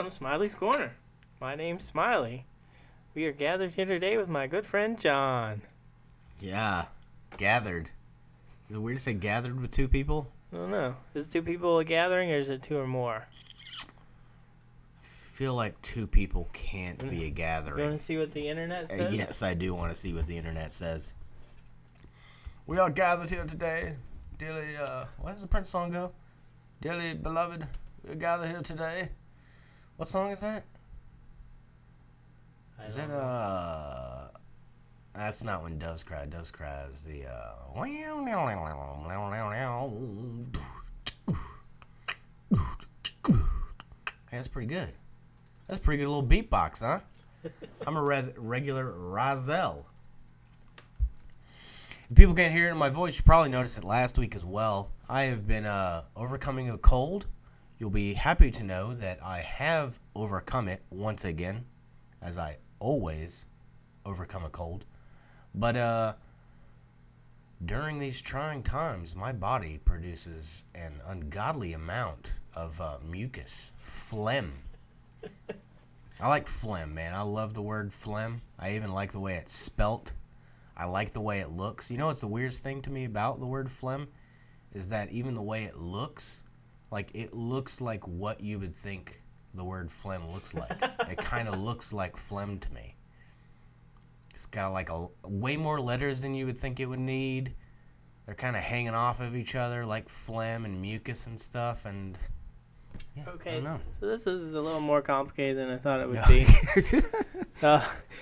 welcome to Smiley's Corner. My name's Smiley. We are gathered here today with my good friend John. Yeah, gathered. Is it weird to say gathered with two people? I don't know. Is two people a gathering or is it two or more? I feel like two people can't be a You gathering. want to see what the internet says? Yes, I do want to see what the internet says. We are gathered here today, dearly, what does the Prince song go? Dearly beloved, we are gathered here today. What song is that? Is it, that's not When Doves Cry. Doves Cry is the, Hey, that's pretty good. That's a pretty good little beatbox, huh? I'm a regular Razel. If people can't hear it in my voice, you probably noticed it last week as well. I have been overcoming a cold. You'll be happy to know that I have overcome it once again, as I always overcome a cold. But during these trying times, my body produces an ungodly amount of mucus, phlegm. I like phlegm, man. I love the word phlegm. I even like the way it's spelt. I like the way it looks. You know what's the weirdest thing to me about the word phlegm? Is that even the way it looks like what you would think the word phlegm looks like. It kind of looks like phlegm to me. It's got like way more letters than you would think it would need. They're kind of hanging off of each other like phlegm and mucus and stuff. And yeah, Okay, I don't know. so this is a little more complicated than I thought it would be.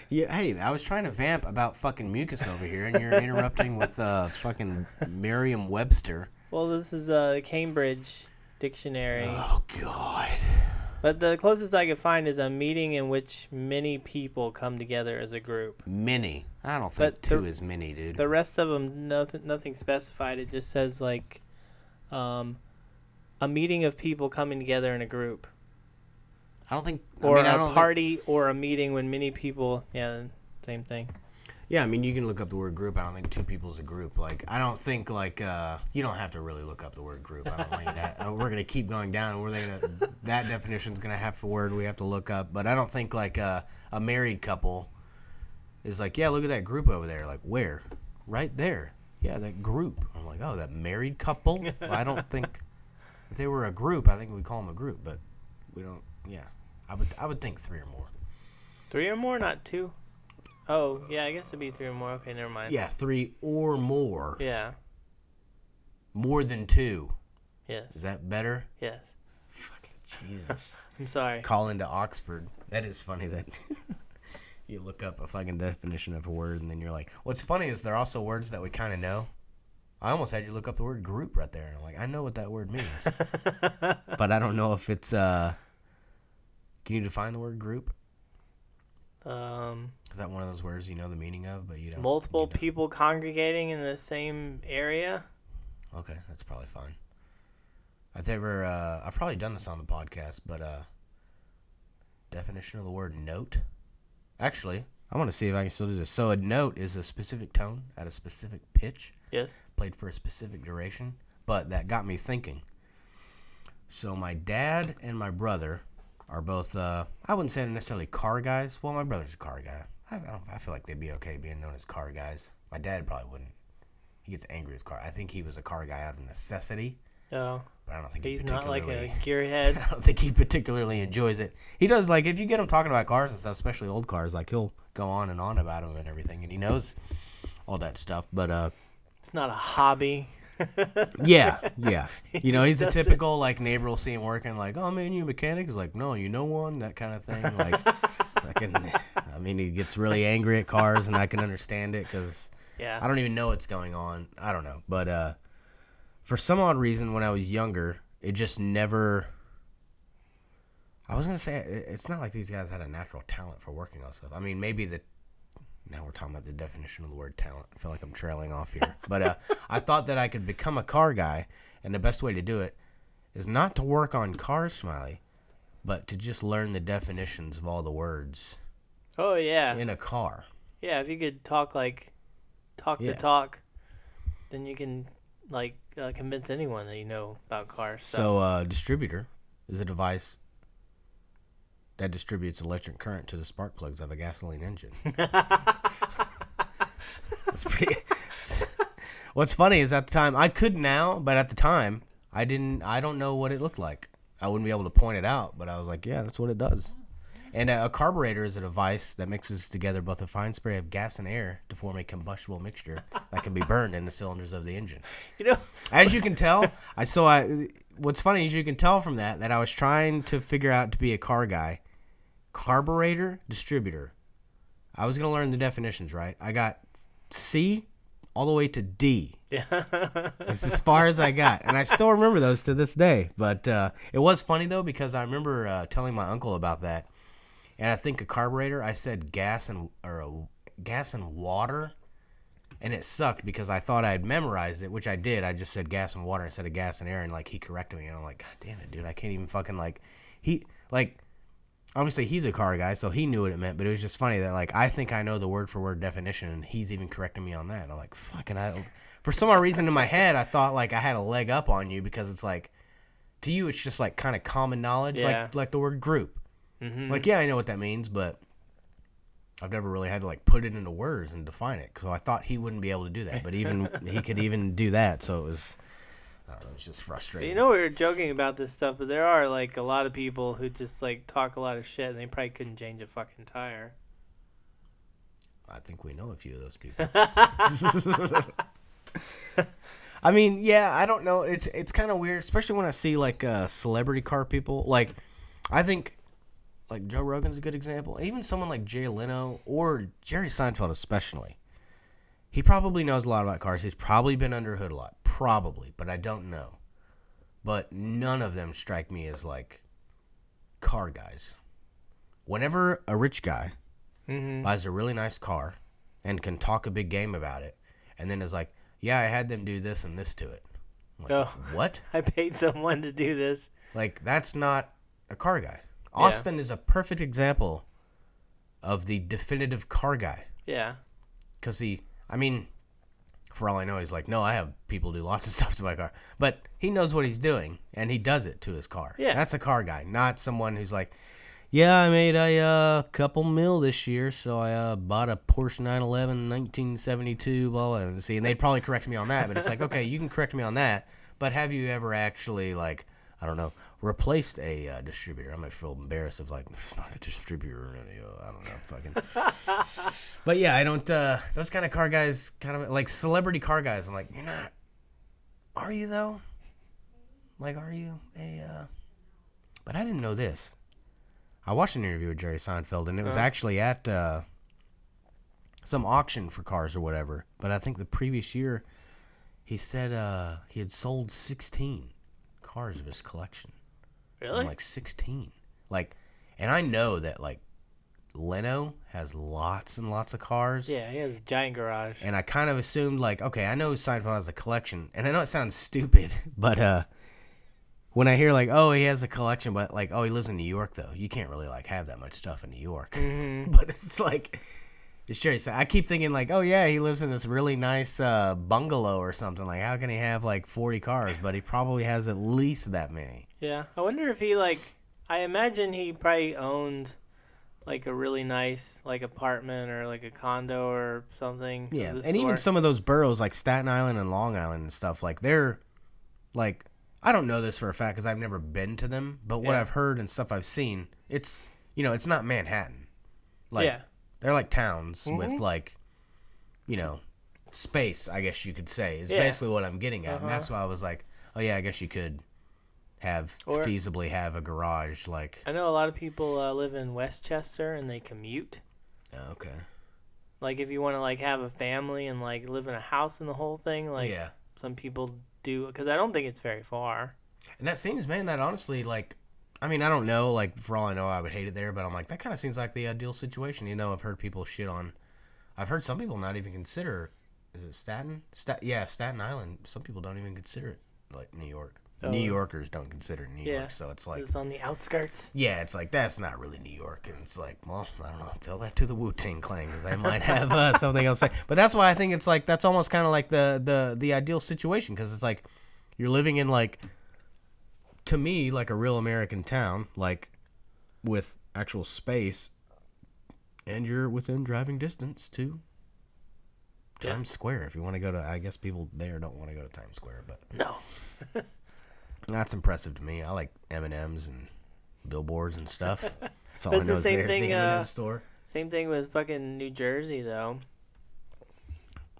Yeah, hey, I was trying to vamp about fucking mucus over here, and you're interrupting with fucking Merriam-Webster. Well, this is a Cambridge dictionary. Oh, God. But the closest I could find is a meeting in which many people come together as a group. Many. I don't think two is many, dude. The rest of them, nothing specified. It just says, like, a meeting of people coming together in a group. I don't think... Or a party or a meeting when many people... Yeah, same thing. Yeah, I mean, you can look up the word group. I don't think two people is a group. Like, I don't think, like, you don't have to really look up the word group. I don't want you to... We're going to keep going down. That definition's going to have a word we have to look up. But I don't think, like, a married couple is like, yeah, look at that group over there. Like, where? Right there. Yeah, that group. I'm like, oh, that married couple? Well, I don't think... If they were a group, I think we'd call them a group. But we don't... Yeah. I would think three or more. Three or more, not two? Oh, yeah, I guess it'd be three or more. Okay, never mind. Yeah, three or more. Yeah. More than two. Yes. Is that better? Yes. Fucking Jesus. I'm sorry. Call into Oxford. That is funny that you look up a fucking definition of a word and then you're like, what's funny is there are also words that we kind of know. I almost had you look up the word group right there. And I'm like, I know what that word means. But I don't know if it's, can you define the word group? Is that one of those words you know the meaning of, but you don't? Multiple people congregating in the same area. Okay, that's probably fine. I've probably done this on the podcast, but definition of the word note. Actually, I want to see if I can still do this. So a note is a specific tone at a specific pitch. Yes. Played for a specific duration. But that got me thinking. So my dad and my brother are both, I wouldn't say necessarily car guys. Well, my brother's a car guy. I feel like they'd be okay being known as car guys. My dad probably wouldn't. He gets angry with car. I think he was a car guy out of necessity. Oh. But I don't think he's he not like a particularly... gearhead. I don't think he particularly enjoys it. He does, like, if you get him talking about cars and stuff, especially old cars, like, he'll go on and on about them and everything, and he knows all that stuff, but, It's not a hobby. Yeah. You know, he's the typical, like, neighbor will see him working, like, oh, man, you a mechanic? He's like, no, you know one? That kind of thing. Like, I mean, he gets really angry at cars, and I can understand it, because I don't even know what's going on. I don't know. But for some odd reason, when I was younger, it just never... I was going to say, it's not like these guys had a natural talent for working on stuff. I mean, maybe now we're talking about the definition of the word talent. I feel like I'm trailing off here. But I thought that I could become a car guy, and the best way to do it is not to work on cars, Smiley, but to just learn the definitions of all the words. Oh, yeah. In a car. Yeah, if you could talk the talk, then you can, like, convince anyone that you know about cars. So distributor is a device that distributes electric current to the spark plugs of a gasoline engine. That's pretty. What's funny is at the time I could now, but at the time I didn't. I don't know what it looked like. I wouldn't be able to point it out, but I was like, yeah, that's what it does. And a carburetor is a device that mixes together both a fine spray of gas and air to form a combustible mixture that can be burned in the cylinders of the engine. You know, as you can tell, what's funny is you can tell from that I was trying to figure out to be a car guy. Carburetor, distributor. I was going to learn the definitions, right? I got C all the way to D. Yeah. It's as far as I got. And I still remember those to this day. But it was funny, though, because I remember telling my uncle about that. And I think a carburetor, I said gas and water. And it sucked because I thought I had memorized it, which I did. I just said gas and water instead of gas and air. And, like, he corrected me. And I'm like, God damn it, dude. I can't even fucking, like... Obviously, he's a car guy, so he knew what it meant. But it was just funny that, like, I think I know the word-for-word definition, and he's even correcting me on that. And I'm like, fucking... For some odd reason in my head, I thought, like, I had a leg up on you because it's, like... To you, it's just, like, kind of common knowledge, yeah. like the word group. Mm-hmm. Like, yeah, I know what that means, but I've never really had to, like, put it into words and define it. So I thought he wouldn't be able to do that. But even he could even do that, so it was... I don't know, it's just frustrating. You know, we were joking about this stuff, but there are, like, a lot of people who just, like, talk a lot of shit, and they probably couldn't change a fucking tire. I think we know a few of those people. I mean, yeah, I don't know. It's kind of weird, especially when I see, like, celebrity car people. Like, I think, like, Joe Rogan's a good example. Even someone like Jay Leno or Jerry Seinfeld especially. He probably knows a lot about cars. He's probably been under a hood a lot. Probably, but I don't know. But none of them strike me as, like, car guys. Whenever a rich guy buys a really nice car and can talk a big game about it, and then is like, yeah, I had them do this and this to it. I'm like, what? I paid someone to do this. Like, that's not a car guy. Austin is a perfect example of the definitive car guy. Yeah. Because for all I know, he's like, no, I have people do lots of stuff to my car. But he knows what he's doing, and he does it to his car. Yeah. That's a car guy, not someone who's like, yeah, I made a couple mil this year, so I bought a Porsche 911 1972, blah, blah, blah. See, and they'd probably correct me on that, but it's like, okay, you can correct me on that, but have you ever actually, like, I don't know, replaced a distributor? I might feel embarrassed of, like, it's not a distributor, I don't know, fucking... But yeah, I don't, those kind of car guys, kind of, like, celebrity car guys, I'm like, you're not, are you, though? Like, are you but I didn't know this. I watched an interview with Jerry Seinfeld, and it was actually at some auction for cars or whatever. But I think the previous year, he said he had sold 16 cars of his collection. Really? I'm like, 16. Like, and I know that, like, Leno has lots and lots of cars. Yeah, he has a giant garage. And I kind of assumed, like, okay, I know Seinfeld has a collection. And I know it sounds stupid, but when I hear, like, oh, he has a collection, but, like, oh, he lives in New York, though. You can't really, like, have that much stuff in New York. Mm-hmm. But it's like, it's Jerry. I keep thinking, like, oh, yeah, he lives in this really nice bungalow or something. Like, how can he have, like, 40 cars? But he probably has at least that many. Yeah. I wonder if he, like, I imagine he probably owned, like, a really nice, like, apartment or, like, a condo or something. Yeah, and even some of those boroughs, like Staten Island and Long Island and stuff, like, they're, like... I don't know this for a fact because I've never been to them, but what I've heard and stuff I've seen, it's, you know, it's not Manhattan. Like, they're like towns with, like, you know, space, I guess you could say, is basically what I'm getting at. And that's why I was like, oh, yeah, I guess you could feasibly have a garage. Like, I know a lot of people live in Westchester and they commute. Oh, okay. Like, if you want to, like, have a family and, like, live in a house and the whole thing, like, some people do, because I don't think it's very far. And that seems, man, that honestly, like, I mean, I don't know, like, for all I know, I would hate it there, but I'm like, that kind of seems like the ideal situation. You know, I've heard people shit on, I've heard some people not even consider, is it Staten? Staten Island. Some people don't even consider it, like, New York. Oh. New Yorkers don't consider New York, so it's like... It's on the outskirts. Yeah, it's like, that's not really New York, and it's like, well, I don't know, tell that to the Wu-Tang Clan, because they might have something else to say. But that's why I think it's like, that's almost kind of like the ideal situation, because it's like, you're living in, like, to me, like a real American town, like, with actual space, and you're within driving distance to Times Square. If you want to go to, I guess people there don't want to go to Times Square, but No. that's impressive to me. I like M&Ms and billboards and stuff. That's all But I it's know the is same there's thing. the M&M store. Same thing with fucking New Jersey, though.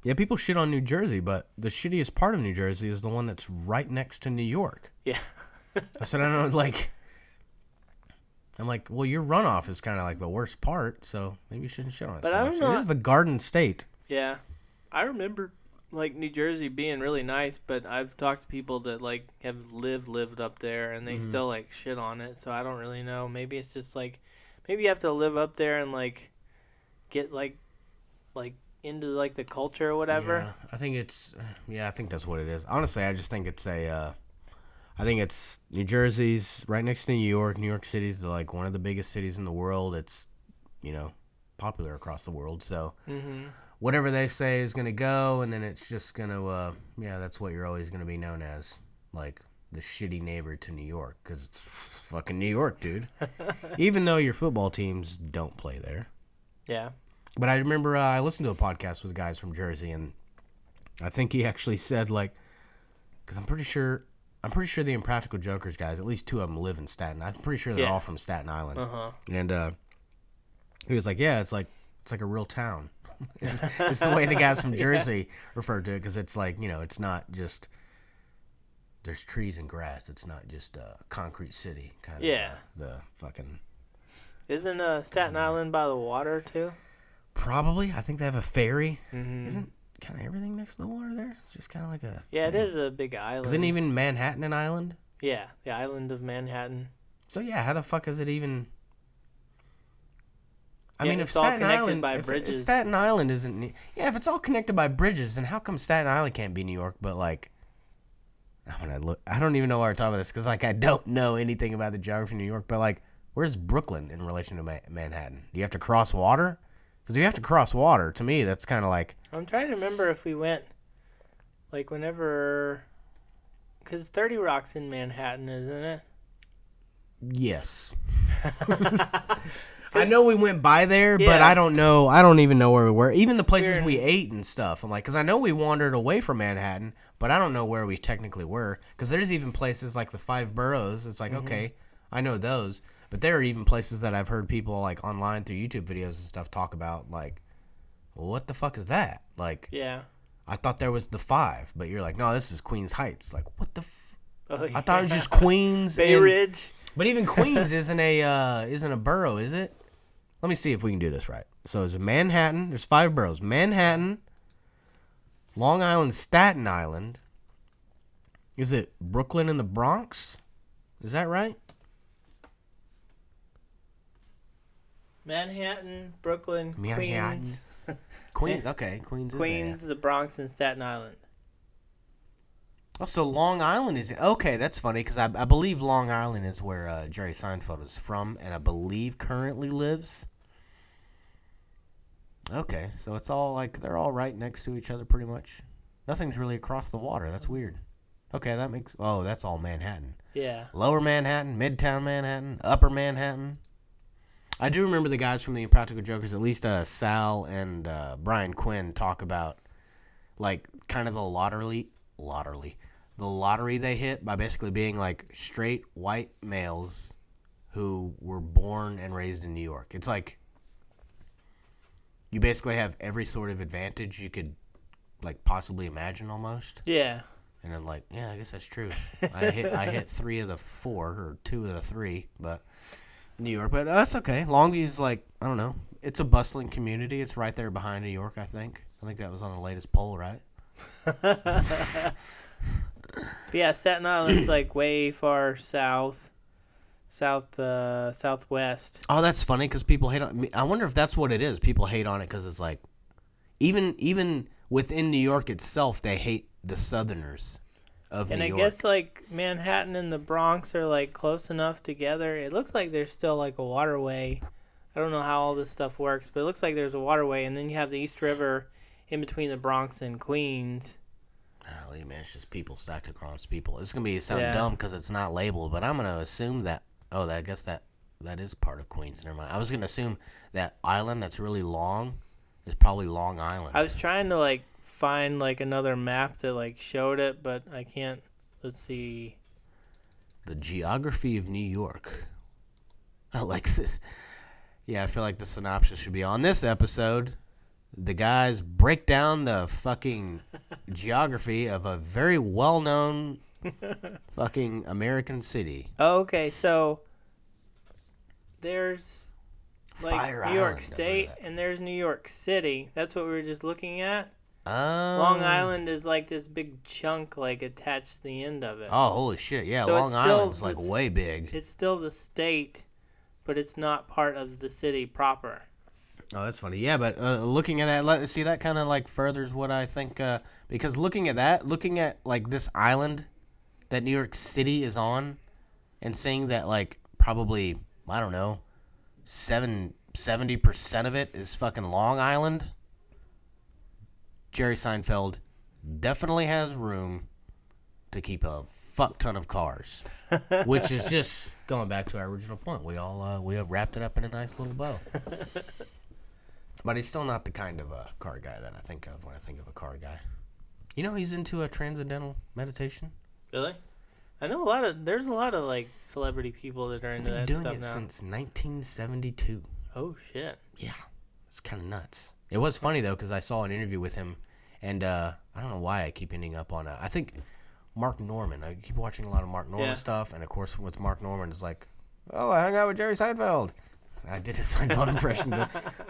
Yeah, people shit on New Jersey, but the shittiest part of New Jersey is the one that's right next to New York. Yeah. I said, I don't know, I'm like, well, your runoff is kind of like the worst part, so maybe you shouldn't shit on it But so I much. don't know. It is the Garden State. Yeah. I remember like New Jersey being really nice, but I've talked to people that like have lived up there and they still like shit on it, so I don't really know. Maybe it's just like maybe you have to live up there and like get like into like the culture or whatever. I think that's what it is. Honestly, I just think it's I think it's New Jersey's right next to New York. New York City's like one of the biggest cities in the world. It's, popular across the world. So whatever they say is going to go, and then it's just going to, that's what you're always going to be known as. Like the shitty neighbor to New York, because it's fucking New York, dude. Even though your football teams don't play there. Yeah. But I remember I listened to a podcast with guys from Jersey, and I think he actually said, like, because I'm pretty sure the Impractical Jokers guys, at least two of them live in Staten. I'm pretty sure they're all from Staten Island. And he was like, yeah, it's like a real town. It's the way the guys from Jersey refer to it, because it's like, it's not just there's trees and grass. It's not just a concrete city kind of. The fucking. Isn't Staten Island by the water too? Probably. I think they have a ferry. Isn't kind of everything next to the water there? It's just kind of like a... Yeah, it is a big island. Isn't even Manhattan an island? Yeah, the island of Manhattan. So yeah, how the fuck is it even... I mean, if it's all Staten connected Island... by if bridges. Staten Island isn't... Yeah, if it's all connected by bridges, then how come Staten Island can't be New York? But like... I don't even know why we're talking about this, because like I don't know anything about the geography of New York, but like, where's Brooklyn in relation to Manhattan? Do you have to cross water? Because if you have to cross water, to me, that's kind of like... I'm trying to remember if we went, like, whenever... Because 30 Rock's in Manhattan, isn't it? Yes. I know we went by there, but I don't know. I don't even know where we were. Even the places we ate and stuff. I'm like, because I know we wandered away from Manhattan, but I don't know where we technically were. Because there's even places like the Five Boroughs. It's like, okay, I know those. But there are even places that I've heard people like online through YouTube videos and stuff talk about, like, well, what the fuck is that? Like, I thought there was the Five, but you're like, no, this is Queens Heights. Like, what the? I thought it was just Queens, Bay Ridge. But even Queens isn't a borough, is it? Let me see if we can do this right. So it's Manhattan. There's 5 boroughs: Manhattan, Long Island, Staten Island. Is it Brooklyn and the Bronx? Is that right? Manhattan, Brooklyn, Manhattan. Queens. Queens, okay. Queens, the Bronx, and Staten Island. Oh, so Long Island is... Okay, that's funny, because I believe Long Island is where Jerry Seinfeld is from, and I believe currently lives. Okay, so it's all like... They're all right next to each other, pretty much. Nothing's really across the water. That's weird. Okay, that makes... Oh, that's all Manhattan. Yeah. Lower Manhattan, Midtown Manhattan, Upper Manhattan. I do remember the guys from the Impractical Jokers, at least Sal and Brian Quinn, talk about, like, kind of the lottery they hit by basically being, like, straight white males who were born and raised in New York. It's like you basically have every sort of advantage you could, like, possibly imagine almost. Yeah. And I'm like, yeah, I guess that's true. I hit 3 of the 4 or 2 of the 3, but... New York, but that's okay. Longview's like, I don't know. It's a bustling community. It's right there behind New York, I think. I think that was on the latest poll, right? Yeah, Staten Island's like way far southwest. Oh, that's funny because people hate on. I wonder if that's what it is. People hate on it because it's like, even within New York itself, they hate the Southerners of New York. And I guess like Manhattan and the Bronx are like close enough together. It looks like there's still like a waterway. I don't know how all this stuff works, but it looks like there's a waterway, and then you have the East River in between the Bronx and Queens. Golly, man, it's just people stacked across people. It's gonna sound dumb because it's not labeled, but I'm gonna assume that. Oh, I guess that that is part of Queens. Never mind. I was gonna assume that island that's really long is probably Long Island. I was trying to like find like another map that like showed it, but I can't. Let's see. The geography of New York. I like this. Yeah, I feel like the synopsis should be on this episode. The guys break down the fucking geography of a very well-known fucking American city. Oh, okay, so there's like Fire New York Island, State and there's New York City. That's what we were just looking at. Oh. Long Island is like this big chunk like attached to the end of it. Oh, holy shit. Yeah, So Long Island's like way big. It's still the state, but it's not part of the city proper. Oh, that's funny. Yeah, but looking at that, see, that kind of like furthers what I think, because looking at like this island that New York City is on, and seeing that like probably, I don't know, 70% of it is fucking Long Island, Jerry Seinfeld definitely has room to keep a fuck ton of cars, which is just going back to our original point. We have wrapped it up in a nice little bow. But he's still not the kind of a car guy that I think of when I think of a car guy. You know, he's into a transcendental meditation. Really? I know there's a lot of like celebrity people that are into that stuff now. He's been doing it since 1972. Oh shit. Yeah, it's kind of nuts. It was funny though because I saw an interview with him, and I don't know why I keep ending up on I think Mark Norman. I keep watching a lot of Mark Norman stuff, and of course with Mark Norman it's like, oh, I hung out with Jerry Seinfeld. I did a Seinfeld impression,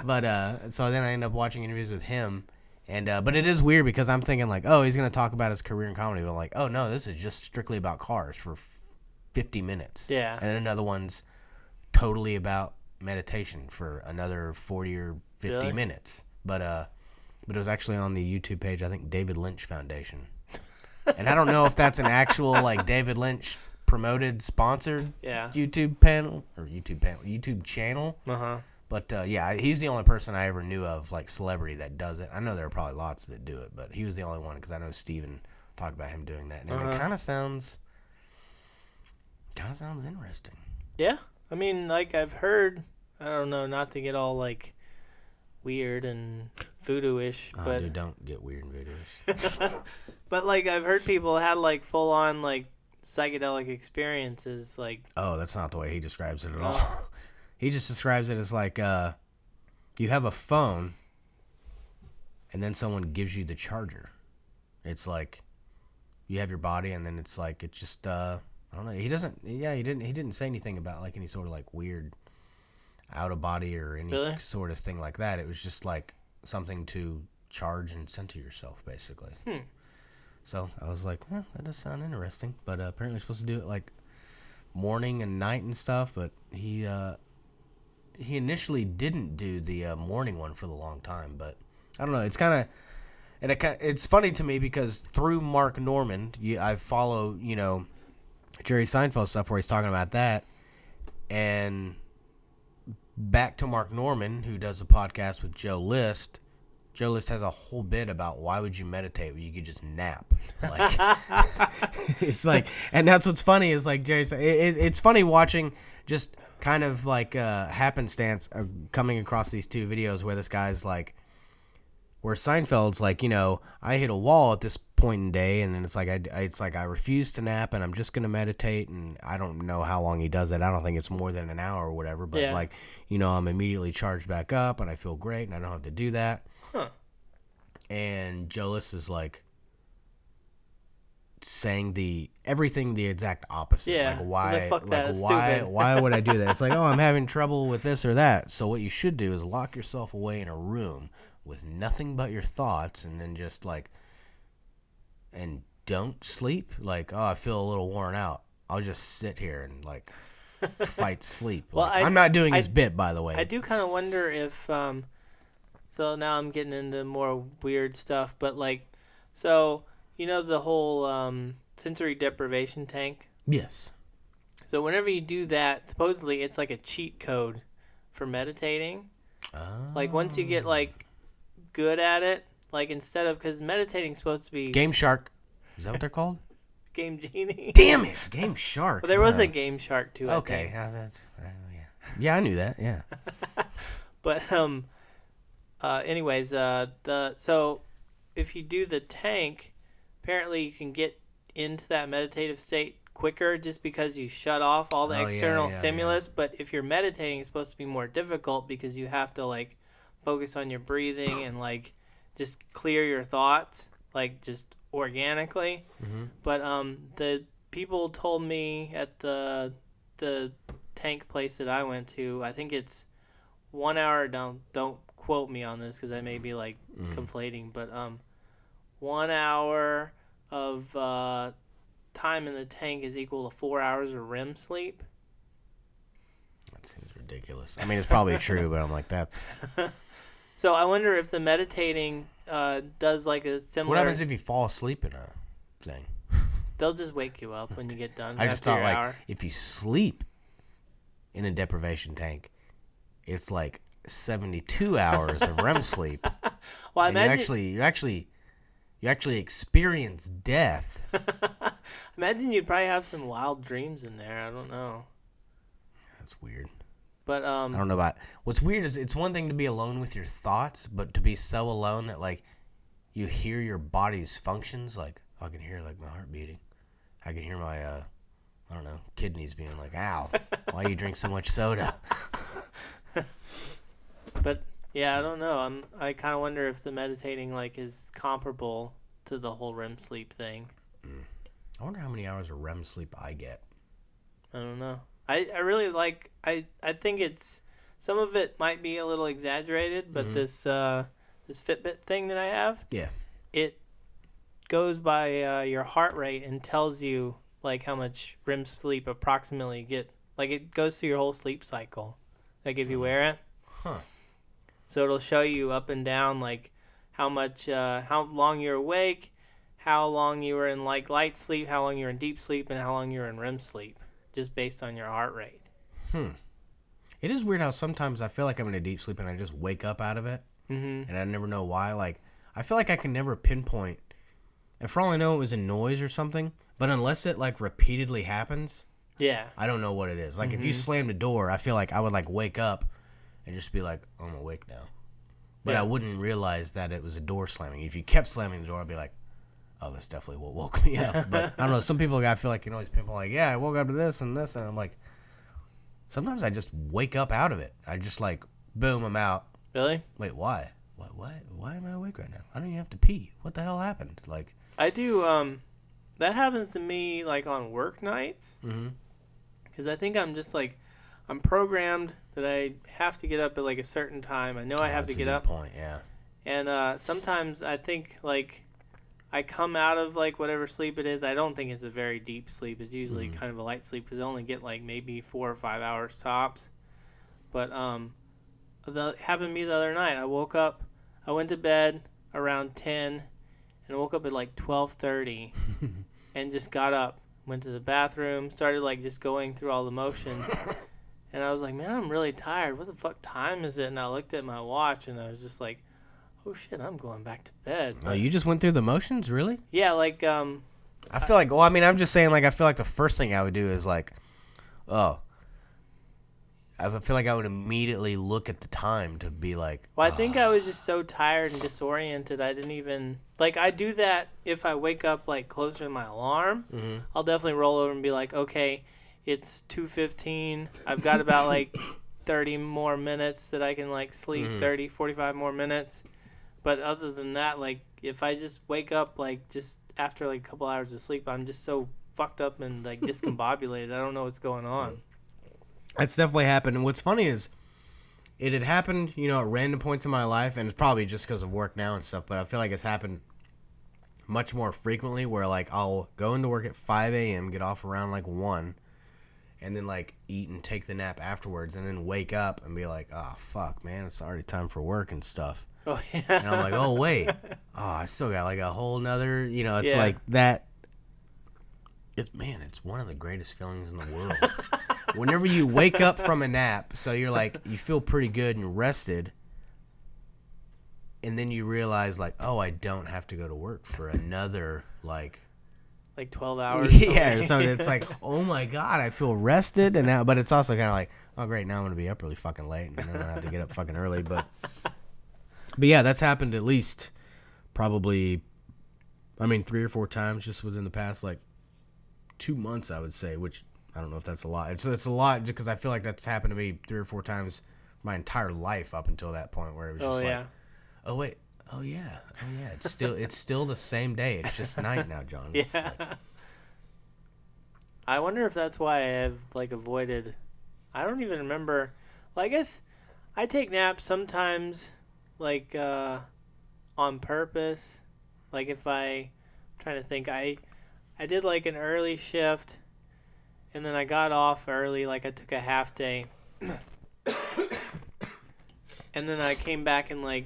but so then I end up watching interviews with him, and but it is weird because I'm thinking like, oh, he's gonna talk about his career in comedy, but I'm like, oh no, this is just strictly about cars for 50 minutes. Yeah. And then another one's totally about meditation for another 40 or 50 minutes. But it was actually on the YouTube page, I think David Lynch Foundation, and I don't know if that's an actual like David Lynch promoted, sponsored YouTube channel. Uh-huh. But yeah, he's the only person I ever knew of, like celebrity, that does it. I know there are probably lots that do it, but he was the only one because I know Steven talked about him doing that, and it kind of sounds interesting. Yeah, I mean, like I've heard, I don't know, not to get all like weird and voodoo-ish, but dude, don't get weird and voodoo-ish. But like I've heard people had like full on like psychedelic experiences, like. Oh, that's not the way he describes it at all. He just describes it as like you have a phone and then someone gives you the charger. It's like you have your body and then it's like it just I don't know. He didn't say anything about like any sort of like weird out of body or any sort of thing like that. It was just like something to charge and center yourself basically. So I was like, that does sound interesting. But apparently you're supposed to do it like morning and night and stuff. But he initially didn't do the morning one for the long time. But I don't know. It's kind of, it's funny to me because through Mark Norman, I follow, Jerry Seinfeld stuff where he's talking about that. And back to Mark Norman, who does a podcast with Joe List. Joe List has a whole bit about why would you meditate when you could just nap. Like, it's like, and that's what's funny is like Jerry said, it's funny watching just kind of like happenstance coming across these two videos where this guy's like, where Seinfeld's like, I hit a wall at this point in day, and then it's like I refuse to nap and I'm just gonna meditate, and I don't know how long he does it. I don't think it's more than an hour or whatever, but like, I'm immediately charged back up and I feel great and I don't have to do that. And Joe List is like saying everything the exact opposite. Yeah. Like why? Fuck that, like it's why? stupid. Why would I do that? It's like, oh, I'm having trouble with this or that. So what you should do is lock yourself away in a room with nothing but your thoughts, and then just like, and don't sleep. Like, oh, I feel a little worn out. I'll just sit here and like fight sleep. Well, like, I'm not doing his bit, by the way. I do kind of wonder if so now I'm getting into more weird stuff, but like, so the whole sensory deprivation tank. Yes. So whenever you do that, supposedly it's like a cheat code for meditating. Oh. Like once you get like good at it, like instead of, because meditating's supposed to be Game Shark. Is that what they're called? Game Genie. Damn it, Game Shark. Well, there was a Game Shark too. Okay, I think. that's yeah. Yeah, I knew that. Yeah. But anyways, so if you do the tank, apparently you can get into that meditative state quicker just because you shut off all the Oh yeah, external yeah, yeah. stimulus. But if you're meditating, it's supposed to be more difficult because you have to like focus on your breathing and like just clear your thoughts like just organically. Mhm. But the people told me at the tank place that I went to, I think it's 1 hour. Don't quote me on this because I may be like conflating, but 1 hour of time in the tank is equal to 4 hours of REM sleep. That seems ridiculous. I mean, it's probably true, but I'm like, that's. So I wonder if the meditating does like a similar. What happens if you fall asleep in a thing? They'll just wake you up when you get done. I just after thought your like hour. if you sleep in a deprivation tank, it's like 72 hours of REM sleep. Well, I And imagine. you actually experience death. Imagine you'd probably have some wild dreams in there. I don't know, That's weird. but I don't know about. What's weird is it's one thing to be alone with your thoughts, but to be so alone that like you hear your body's functions. Like I can hear like my heart beating. I can hear my I don't know, kidneys being like, "Ow, why you drink so much soda?" But yeah, I don't know. I kind of wonder if the meditating like is comparable to the whole REM sleep thing. I wonder how many hours of REM sleep I get. I don't know. I really like. I think it's some of it might be a little exaggerated, but this Fitbit thing that I have, Yeah. it goes by your heart rate and tells you like how much REM sleep approximately get. Like it goes through your whole sleep cycle. Like if you wear it. Huh. So it'll show you up and down like how much, how long you're awake, how long you were in like light sleep, how long you're in deep sleep, and how long you're in REM sleep, just based on your heart rate. It is weird how sometimes I feel like I'm in a deep sleep and I just wake up out of it, Mm-hmm. and I never know why. Like I feel like I can never pinpoint. And for all I know, it was a noise or something. But unless it like repeatedly happens, Yeah. I don't know what it is. Like if you slammed a door, I feel like I would like wake up and just be like, I'm awake now. But Yeah. I wouldn't realize that it was a door slamming. If you kept slamming the door, I'd be like, oh, that's definitely what woke me up. But I don't know. Some people, I feel like, can always pinpoint like, yeah, I woke up to this and this. And I'm like, sometimes I just wake up out of it. I just like, boom, I'm out. Really? Wait, why? Why am I awake right now? I don't even have to pee. What the hell happened? Like, I do. That happens to me like on work nights. mm-hmm. Because I think I'm just like, I'm programmed that I have to get up at like a certain time. I know I have to That's a get good up. point, yeah. And sometimes I think like I come out of like whatever sleep it is. I don't think it's a very deep sleep. It's usually kind of a light sleep because I only get like maybe 4 or 5 hours tops. But that happened to me the other night. I woke up. I went to bed around 10, and I woke up at like 12:30, and just got up, went to the bathroom, started like just going through all the motions. And I was like, man, I'm really tired. What the fuck time is it? And I looked at my watch, and I was just like, oh shit, I'm going back to bed. Oh, you just went through the motions, really? Yeah, like I feel like, well, I mean, I'm just saying, like, I feel like the first thing I would do is like, oh, I feel like I would immediately look at the time to be like, well, I think I was just so tired and disoriented. I didn't even like. I do that if I wake up like closer to my alarm. Mhm. I'll definitely roll over and be like, okay, it's 2:15. I've got about like 30 more minutes that I can like sleep. 30, 45 more minutes. But other than that, like if I just wake up like just after like a couple hours of sleep, I'm just so fucked up and like discombobulated. I don't know what's going on. That's definitely happened. And what's funny is it had happened, you know, at random points in my life, and it's probably just because of work now and stuff, but I feel like it's happened much more frequently where, like, I'll go into work at 5 a.m., get off around, like, 1, and then, like, eat and take the nap afterwards, and then wake up and be like, oh, fuck, man, it's already time for work and stuff. Oh yeah. And I'm like, oh, wait. Oh, I still got, like, a whole nother, you know, it's Yeah. like that. It's one of the greatest feelings in the world. Whenever you wake up from a nap, so you're like, you feel pretty good and rested, and then you realize, like, oh, I don't have to go to work for another, like, like 12 hours. Yeah, so it's like, oh my God, I feel rested, and now, but it's also kind of like, oh great, now I'm gonna be up really fucking late, and then I'm gonna have to get up fucking early. But yeah, that's happened at least probably, I mean, 3 or 4 times just within the past like 2 months, I would say. Which I don't know if that's a lot. It's a lot because I feel like that's happened to me 3 or 4 times my entire life up until that point where it was just like, oh wait. Oh yeah, It's still the same day. It's just night now, John. It's yeah. like, I wonder if that's why I've like avoided. I don't even remember. Well, I guess I take naps sometimes, like on purpose. Like if I'm trying to think, I did like an early shift, and then I got off early. Like I took a half day, and then I came back and like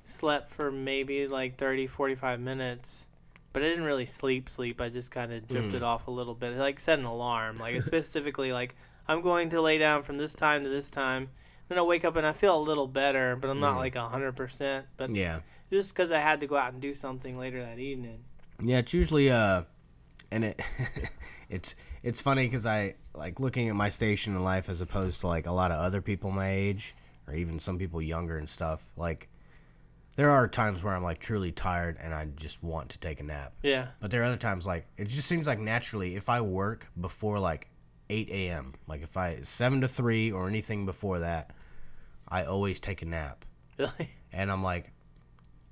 slept for maybe like 30, 45 minutes. But I didn't really sleep. I just kind of drifted off a little bit. I like set an alarm, like specifically like I'm going to lay down from this time to this time. Then I wake up and I feel a little better, but I'm not like 100%. But yeah, just because I had to go out and do something later that evening. yeah. It's usually and it it's funny because I like looking at my station in life as opposed to like a lot of other people my age or even some people younger and stuff. Like there are times where I'm like truly tired and I just want to take a nap. Yeah. But there are other times like it just seems like naturally if I work before like 8 a.m. like if I 7 to 3 or anything before that, I always take a nap. Really? And I'm like,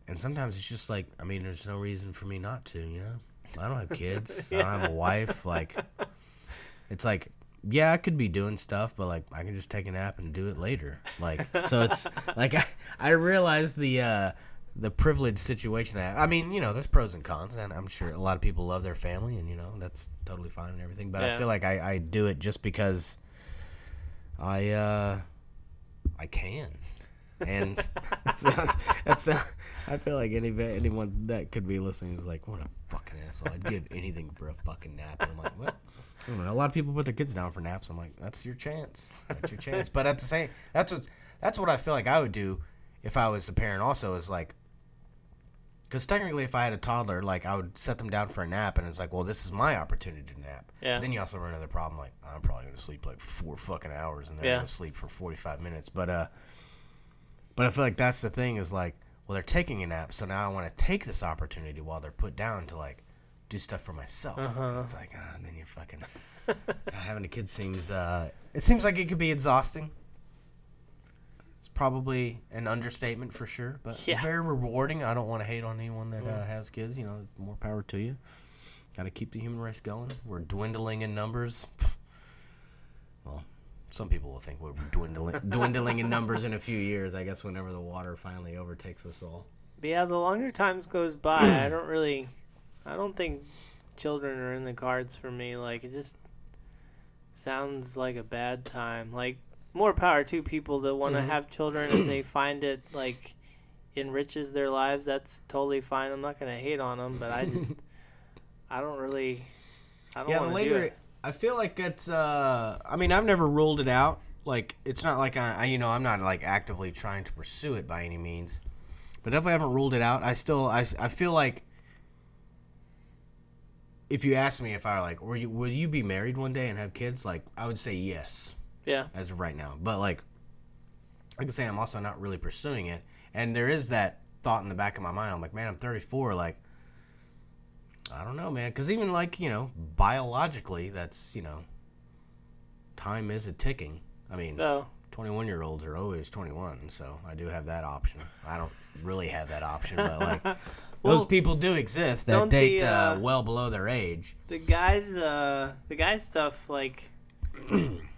and sometimes it's just like, I mean, there's no reason for me not to, you know? I don't have kids. Yeah. I don't have a wife. Like, it's like, yeah, I could be doing stuff, but like, I can just take a nap and do it later. Like, so it's like, I realize the privileged situation. I mean, you know, there's pros and cons, and I'm sure a lot of people love their family, and, you know, that's totally fine and everything. But Yeah. I feel like I do it just because I can. And that's I feel like anyone that could be listening is like, what a fucking asshole. I'd give anything for a fucking nap. And I'm like, what? I don't know. A lot of people put their kids down for naps. I'm like, that's your chance. That's your chance. But at the same, that's what I feel like I would do if I was a parent also is like, because technically if I had a toddler, like I would set them down for a nap and it's like, well, this is my opportunity to nap. Yeah. But then you also run another problem like, I'm probably going to sleep like 4 fucking hours and then I'm going to sleep for 45 minutes. But I feel like that's the thing is like, well, they're taking a nap, so now I want to take this opportunity while they're put down to like do stuff for myself. And it's like, and then you're fucking having a kid seems it seems like it could be exhausting. It's probably an understatement for sure, but very rewarding. I don't want to hate on anyone that has kids. You know, more power to you. Got to keep the human race going. We're dwindling in numbers. Well, some people will think we're dwindling in numbers in a few years, I guess, whenever the water finally overtakes us all. But yeah, the longer times goes by, I don't think children are in the cards for me. Like, it just sounds like a bad time. Like, more power to people that want to have children if they find it, like, enriches their lives. That's totally fine. I'm not going to hate on them, but I don't want to do it. I feel like it's, I mean, I've never ruled it out. Like, it's not like I'm not like actively trying to pursue it by any means, but definitely haven't ruled it out. I feel like if you asked me if I were like, would you be married one day and have kids? Like, I would say yes. Yeah. As of right now. But like I can say I'm also not really pursuing it. And there is that thought in the back of my mind. I'm like, man, I'm 34. Like, I don't know, man. Because even like, you know, biologically, that's, you know, time is a ticking. I mean, 21-year-olds are always 21. So I do have that option. I don't really have that option. But like, those people do exist that date well below their age. The guys stuff, like,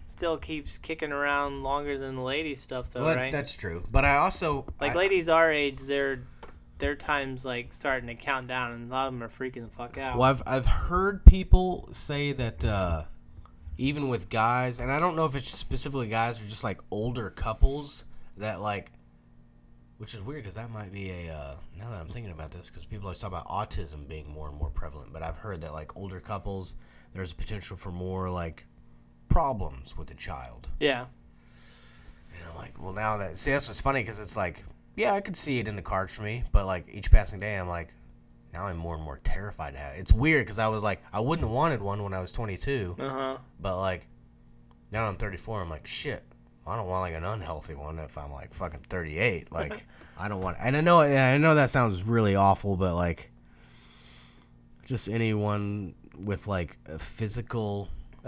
still keeps kicking around longer than the ladies stuff, though, right? That's true. But I also... ladies our age, their time's, like, starting to count down, and a lot of them are freaking the fuck out. Well, I've heard people say that even with guys, and I don't know if it's specifically guys or just, like, older couples that, like... Which is weird, because that might be now that I'm thinking about this, because people always talk about autism being more and more prevalent, but I've heard that, like, older couples, there's a potential for more, like, problems with a child. Yeah. And I'm like, well, now that's what's funny, because it's like, yeah, I could see it in the cards for me, but like each passing day I'm like, now I'm more and more terrified to have it. It's weird because I was like, I wouldn't have wanted one when I was 22. But, like, now I'm 34. I'm like, shit. I don't want, like, an unhealthy one if I'm, like, fucking 38. Like, I don't want... And I know that sounds really awful, but, like, just anyone with, like, a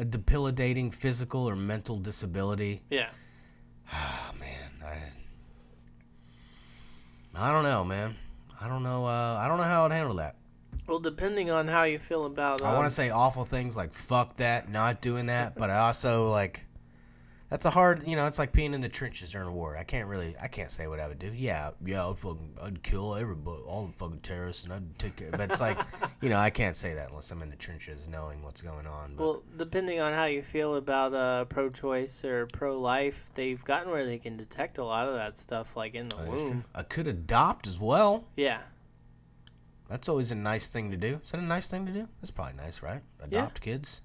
debilitating physical or mental disability. Yeah. Ah, man. I don't know, man. I don't know how I'd handle that. Well, depending on how you feel about... I want to say awful things like, fuck that, not doing that, but I also, like... That's a hard, it's like being in the trenches during a war. I can't say what I would do. Yeah, I'd kill everybody, all the fucking terrorists, and I'd take care. But it's like, I can't say that unless I'm in the trenches knowing what's going on. But. Well, depending on how you feel about pro-choice or pro-life, they've gotten where they can detect a lot of that stuff, like in the womb. I could adopt as well. Yeah. That's always a nice thing to do. Is that a nice thing to do? That's probably nice, right? Adopt kids.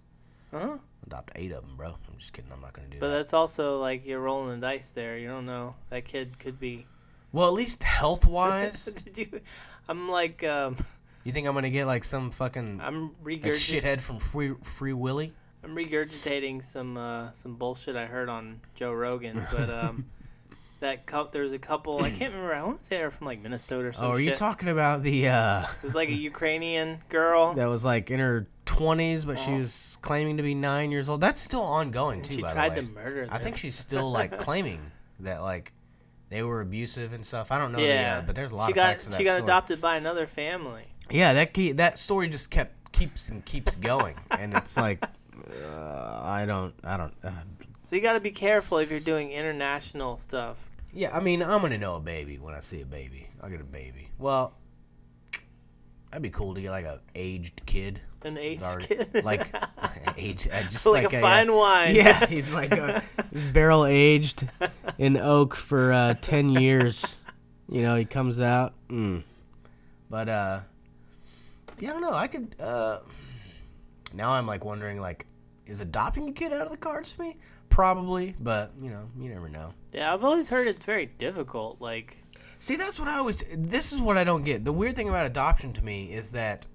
Uh-huh. Adopt 8 of them, bro. I'm just kidding. I'm not going to do that. But that. that's also, like, you're rolling the dice there. You don't know. That kid could be... Well, at least health-wise. I'm like... You think I'm going to get, like, some fucking... I'm a shithead from Free Willy? I'm regurgitating some bullshit I heard on Joe Rogan, but... there was a couple, I can't remember, I want to say they were from, like, Minnesota or something. Oh, are you talking about the, It was, like, a Ukrainian girl. That was, like, in her 20s, but she was claiming to be 9 years old. That's still ongoing, too, by the way. She tried to murder them. I think she's still, like, claiming that, like, they were abusive and stuff. I don't know, but there's a lot of facts of that She got adopted by another family. Yeah, that story just keeps going, and it's like, I don't. So you got to be careful if you're doing international stuff. Yeah, I mean, I'm gonna know a baby when I see a baby. I'll get a baby. Well, that'd be cool to get like a aged kid. An aged kid, like age, just like a fine wine. Yeah, he's like he's barrel aged in oak for 10 years. He comes out. But yeah, I don't know. I could. Now I'm like wondering, like, is adopting a kid out of the cards for me? Probably, but you never know. Yeah, I've always heard it's very difficult. Like, see, that's what this is what I don't get. The weird thing about adoption to me is that,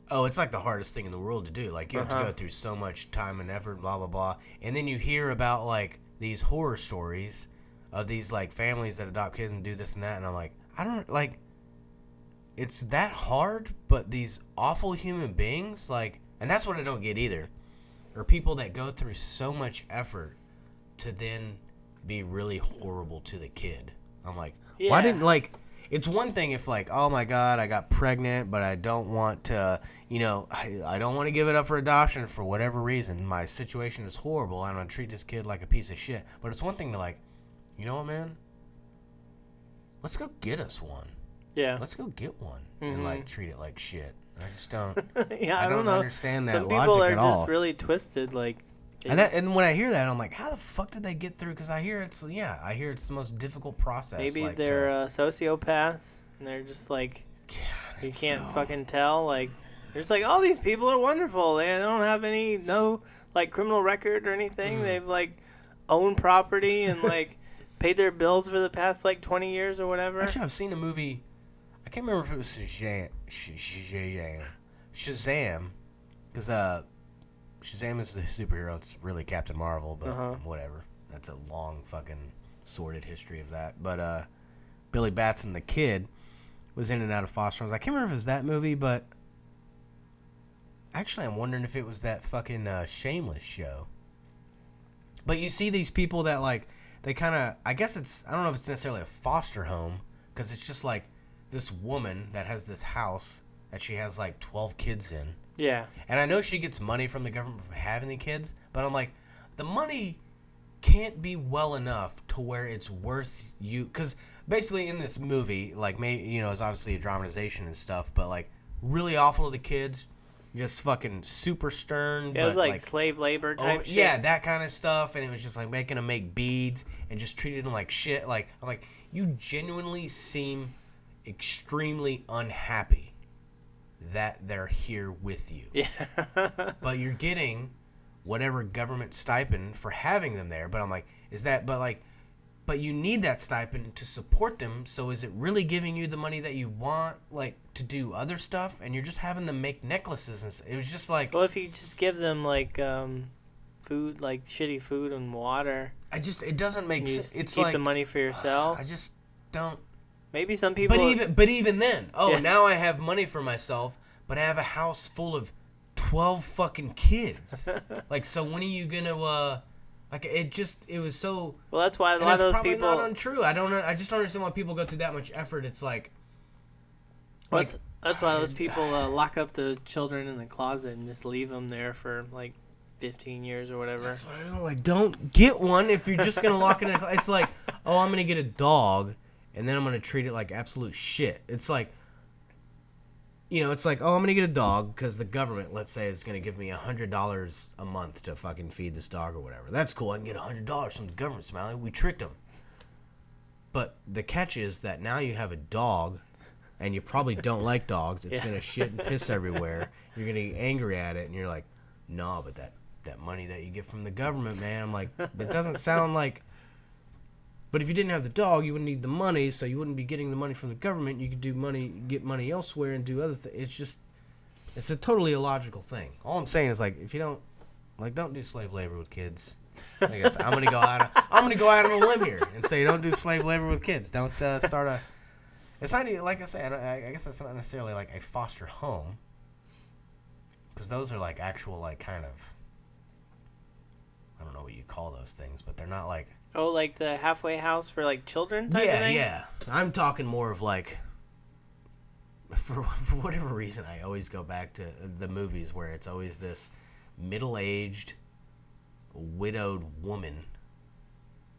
it's like the hardest thing in the world to do. Like, you have to go through so much time and effort, blah, blah, blah. And then you hear about, like, these horror stories of these, like, families that adopt kids and do this and that. And I'm like, I don't, like, it's that hard, but these awful human beings, like, and that's what I don't get either. Or people that go through so much effort to then be really horrible to the kid. I'm like, why didn't, like, it's one thing if, like, oh my God, I got pregnant, but I don't want to, I don't want to give it up for adoption for whatever reason. My situation is horrible. I'm going to treat this kid like a piece of shit. But it's one thing to, like, you know what, man? Let's go get us one. Yeah. Let's go get one and, like, treat it like shit. I just don't. Yeah, I don't know. Understand that logic at all. Some people are just really twisted, like. And when I hear that, I'm like, how the fuck did they get through? Because I hear it's the most difficult process. Maybe like, they're sociopaths, and they're just like, God, you can't fucking tell. Like, there's like, all these people are wonderful. They don't have no like criminal record or anything. They've like owned property and like paid their bills for the past like 20 years or whatever. Actually, I've seen a movie. I can't remember if it was Shazam, because Shazam is the superhero. It's really Captain Marvel, but whatever. That's a long fucking sordid history of that. But Billy Batson, the kid, was in and out of foster homes. I can't remember if it was that movie, but actually I'm wondering if it was that fucking Shameless show. But you see these people that, like, they kind of, I guess I don't know if it's necessarily a foster home, because it's just like this woman that has this house that she has like 12 kids in. Yeah. And I know she gets money from the government for having the kids, but I'm like, the money can't be well enough to where it's worth you. Because basically in this movie, like, maybe, it's obviously a dramatization and stuff, but like really awful to the kids, just fucking super stern. Yeah, it was like slave labor type shit. Yeah, that kind of stuff. And it was just like making them make beads and just treated them like shit. Like, I'm like, you genuinely seem extremely unhappy that they're here with you. Yeah. But you're getting whatever government stipend for having them there. But I'm like, but like, but you need that stipend to support them. So is it really giving you the money that you want, like, to do other stuff? And you're just having them make necklaces. And it was just like... Well, if you just give them, like, food, like shitty food and water. It doesn't make sense. It's keep like... the money for yourself. I just don't... Maybe some people... But even then, now I have money for myself, but I have a house full of 12 fucking kids. Like, so when are you gonna, like, it was so... Well, that's why a lot of those people... It's probably not untrue. I just don't understand why people go through that much effort. It's like... That's why those people lock up the children in the closet and just leave them there for, like, 15 years or whatever. That's what I don't like. Don't get one if you're just gonna lock it in a closet. It's like, oh, I'm gonna get a dog, and then I'm gonna treat it like absolute shit. It's like... it's like, oh, I'm going to get a dog because the government, let's say, is going to give me $100 a month to fucking feed this dog or whatever. That's cool. I can get $100 from the government, Smilie. We tricked them. But the catch is that now you have a dog, and you probably don't like dogs. It's going to shit and piss everywhere. You're going to get angry at it, and you're like, no, but that money that you get from the government, man, I'm like, it doesn't sound like... But if you didn't have the dog, you wouldn't need the money, so you wouldn't be getting the money from the government. You could get money elsewhere and do other things. It's a totally illogical thing. All I'm saying is, like, if you don't do slave labor with kids. I guess I'm gonna go out on a limb here and say don't do slave labor with kids. Don't start a. It's not even, like I said. I guess that's not necessarily like a foster home, because those are like actual, like, kind of. I don't know what you call those things, but they're not like. Oh, like the halfway house for, like, children type of thing? Yeah. I'm talking more of, like, for whatever reason, I always go back to the movies where it's always this middle-aged, widowed woman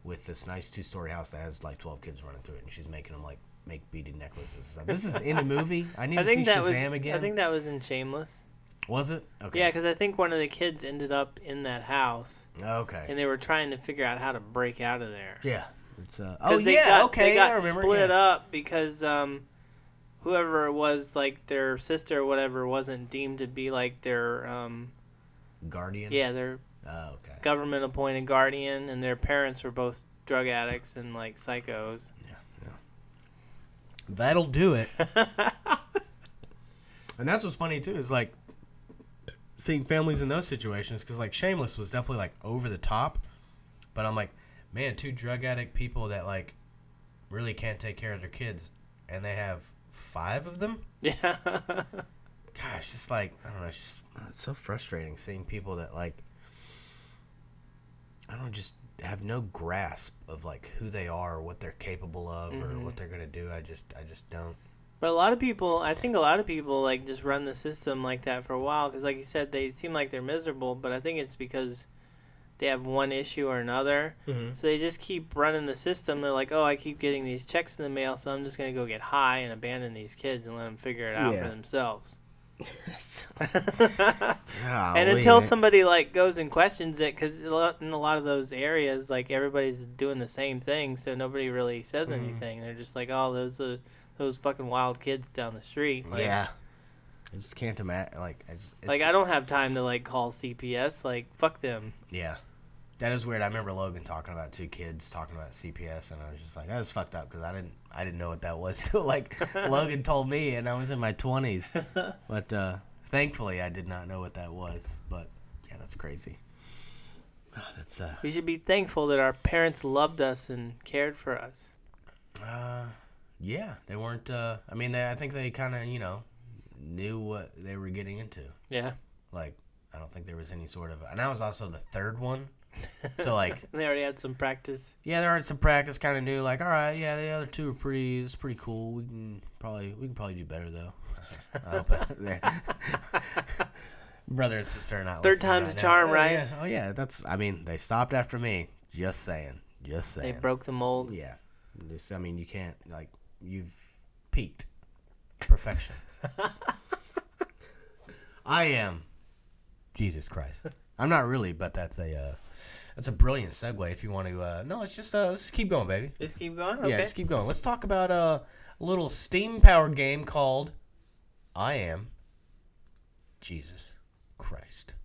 with this nice 2-story house that has, like, 12 kids running through it, and she's making them, like, make beaded necklaces. This is in a movie. I need to see Shazam again. I think that was in Shameless. Was it? Okay. Yeah, because I think one of the kids ended up in that house. Okay. And they were trying to figure out how to break out of there. Yeah. It's They got split up because whoever it was, like, their sister or whatever, wasn't deemed to be, like, their... guardian? Yeah, their government-appointed guardian, and their parents were both drug addicts and, like, psychos. Yeah. That'll do it. And that's what's funny, too, is, like, seeing families in those situations, because, like, Shameless was definitely, like, over the top, but I'm like, man, 2 drug addict people that, like, really can't take care of their kids, and they have 5 of them? Yeah. Gosh, just like, I don't know, it's so frustrating seeing people that, like, I don't know, just have no grasp of, like, who they are or what they're capable of or what they're going to do. I just don't. But I think a lot of people, like, just run the system like that for a while, because, like you said, they seem like they're miserable, but I think it's because they have one issue or another, so they just keep running the system. They're like, oh, I keep getting these checks in the mail, so I'm just going to go get high and abandon these kids and let them figure it out for themselves. And until somebody, like, goes and questions it, because in a lot of those areas, like, everybody's doing the same thing, so nobody really says anything. They're just like, oh, those fucking wild kids down the street. Like, yeah. I just can't imagine. Like, I don't have time to, like, call CPS. Like, fuck them. Yeah. That is weird. I remember Logan talking about 2 kids talking about CPS, and I was just like, that was fucked up, because I didn't know what that was till, like, Logan told me, and I was in my 20s. But thankfully, I did not know what that was. But yeah, that's crazy. We should be thankful that our parents loved us and cared for us. Yeah, they weren't. I mean, I think they kind of, knew what they were getting into. Yeah. Like, I don't think there was any sort of, and I was also the third one. So, like, they already had some practice. Yeah, they already had some practice. Kind of knew, like, all right, yeah, the other 2 are it's pretty cool. We can probably do better though. I hope brother and sister are not. Third time's a charm, right? Yeah. Oh yeah, they stopped after me. Just saying. They broke the mold. Yeah. You can't, like, you've peaked perfection. I am. Jesus Christ. I'm not really, but that's a brilliant segue if you want to. No, it's just let's keep going, baby. Just keep going. Okay. Yeah, just keep going. Let's talk about a little Steam-powered game called I Am Jesus Christ.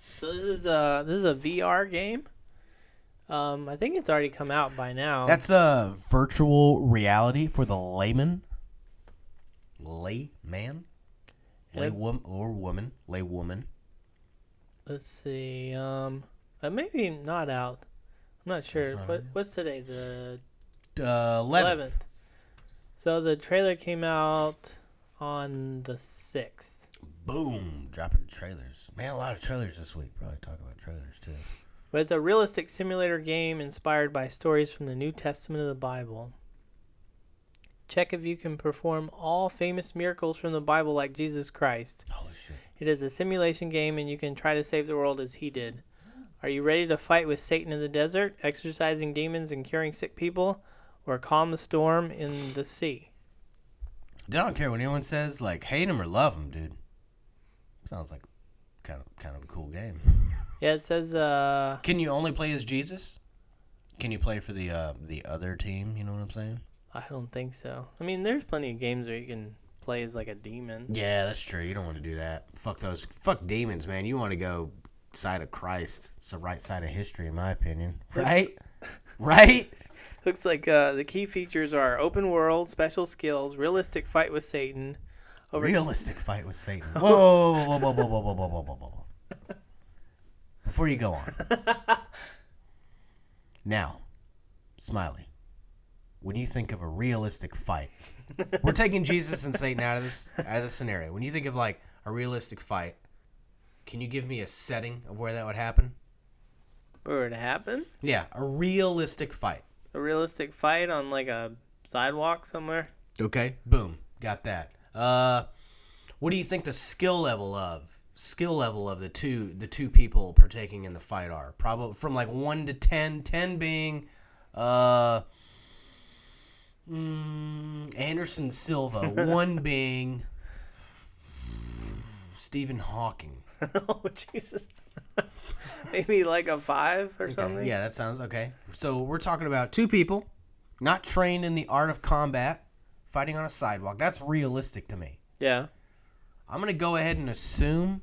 So this is a VR game. I think it's already come out by now. That's a virtual reality for the layman. Laywoman. Let's see. Maybe not out. I'm not sure. What's today? The 11th. So the trailer came out on the 6th. Boom, dropping trailers. Man, a lot of trailers this week. Probably talk about trailers too. But it's a realistic simulator game inspired by stories from the New Testament of the Bible. Check if you can perform all famous miracles from the Bible like Jesus Christ. Holy shit. It is a simulation game and you can try to save the world as he did. Are you ready to fight with Satan in the desert, exorcising demons and curing sick people, or calm the storm in the sea? I don't care what anyone says, like, hate him or love him, dude. Sounds like kind of a cool game. Yeah, it says Can you only play as Jesus? Can you play for the other team, you know what I'm saying? I don't think so. I mean, there's plenty of games where you can play as like a demon. Yeah, that's true. You don't want to do that. Fuck demons, man. You want to go side of Christ. It's the right side of history, in my opinion. Right? Right? Looks like the key features are open world, special skills, realistic fight with Satan. Realistic fight with Satan. Whoa. Before you go on. Now, Smilie, when you think of a realistic fight, we're taking Jesus and Satan out of this scenario. When you think of like a realistic fight, can you give me a setting of where that would happen? Where would it happen? Yeah, a realistic fight. A realistic fight on like a sidewalk somewhere? Okay, boom, got that. What do you think the skill level of the two people partaking in the fight are? Probably from like 1 to 10, 10 being Anderson Silva, 1 being Stephen Hawking. Oh, Jesus. Maybe like a 5 or something? Yeah, that sounds okay. So we're talking about 2 people not trained in the art of combat fighting on a sidewalk. That's realistic to me. Yeah. I'm going to go ahead and assume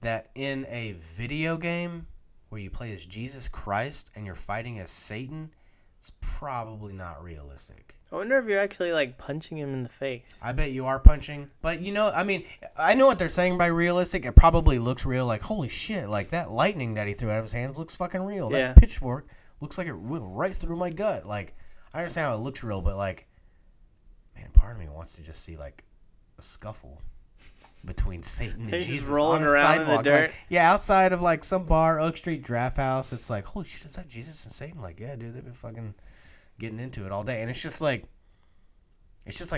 that in a video game where you play as Jesus Christ and you're fighting as Satan, it's probably not realistic. I wonder if you're actually like punching him in the face. I bet you are punching. But, you know, I mean, I know what they're saying by realistic. It probably looks real. Like, holy shit, like that lightning that he threw out of his hands looks fucking real. Yeah. That pitchfork looks like it went right through my gut. Like, I understand how it looks real, but, like, man, part of me wants to just see, like, a scuffle between Satan and Jesus just rolling on a around sidewalk. in the dirt. Like, yeah, outside of, like, some bar, Oak Street Draft House. It's like, holy shit, is that Jesus and Satan? Like, yeah, dude, they've been fucking getting into it all day. And it's just like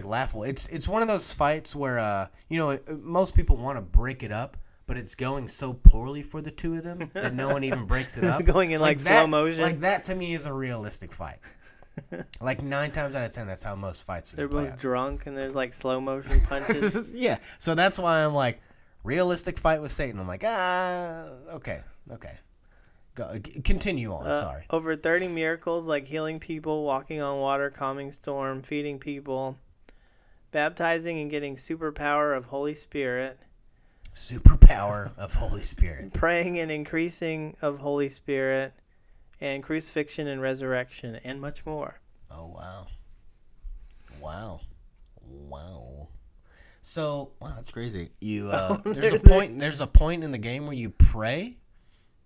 laughable. It's one of those fights where, you know, most people want to break it up, but it's going so poorly for the two of them that no one even breaks it up. It's going in like slow motion. Like that to me is a realistic fight. Like 9 times out of 10, that's how most fights are. They're both drunk and there's like slow motion punches. Yeah, so that's why I'm like, realistic fight with Satan. I'm like, okay. Go, continue on. Sorry. Over 30 miracles like healing people, walking on water, calming storm, feeding people, baptizing and getting superpower of Holy Spirit. Superpower of Holy Spirit. Praying and increasing of Holy Spirit, and crucifixion and resurrection, and much more. Oh, wow. So, wow, that's crazy. You there's a point in the game where you pray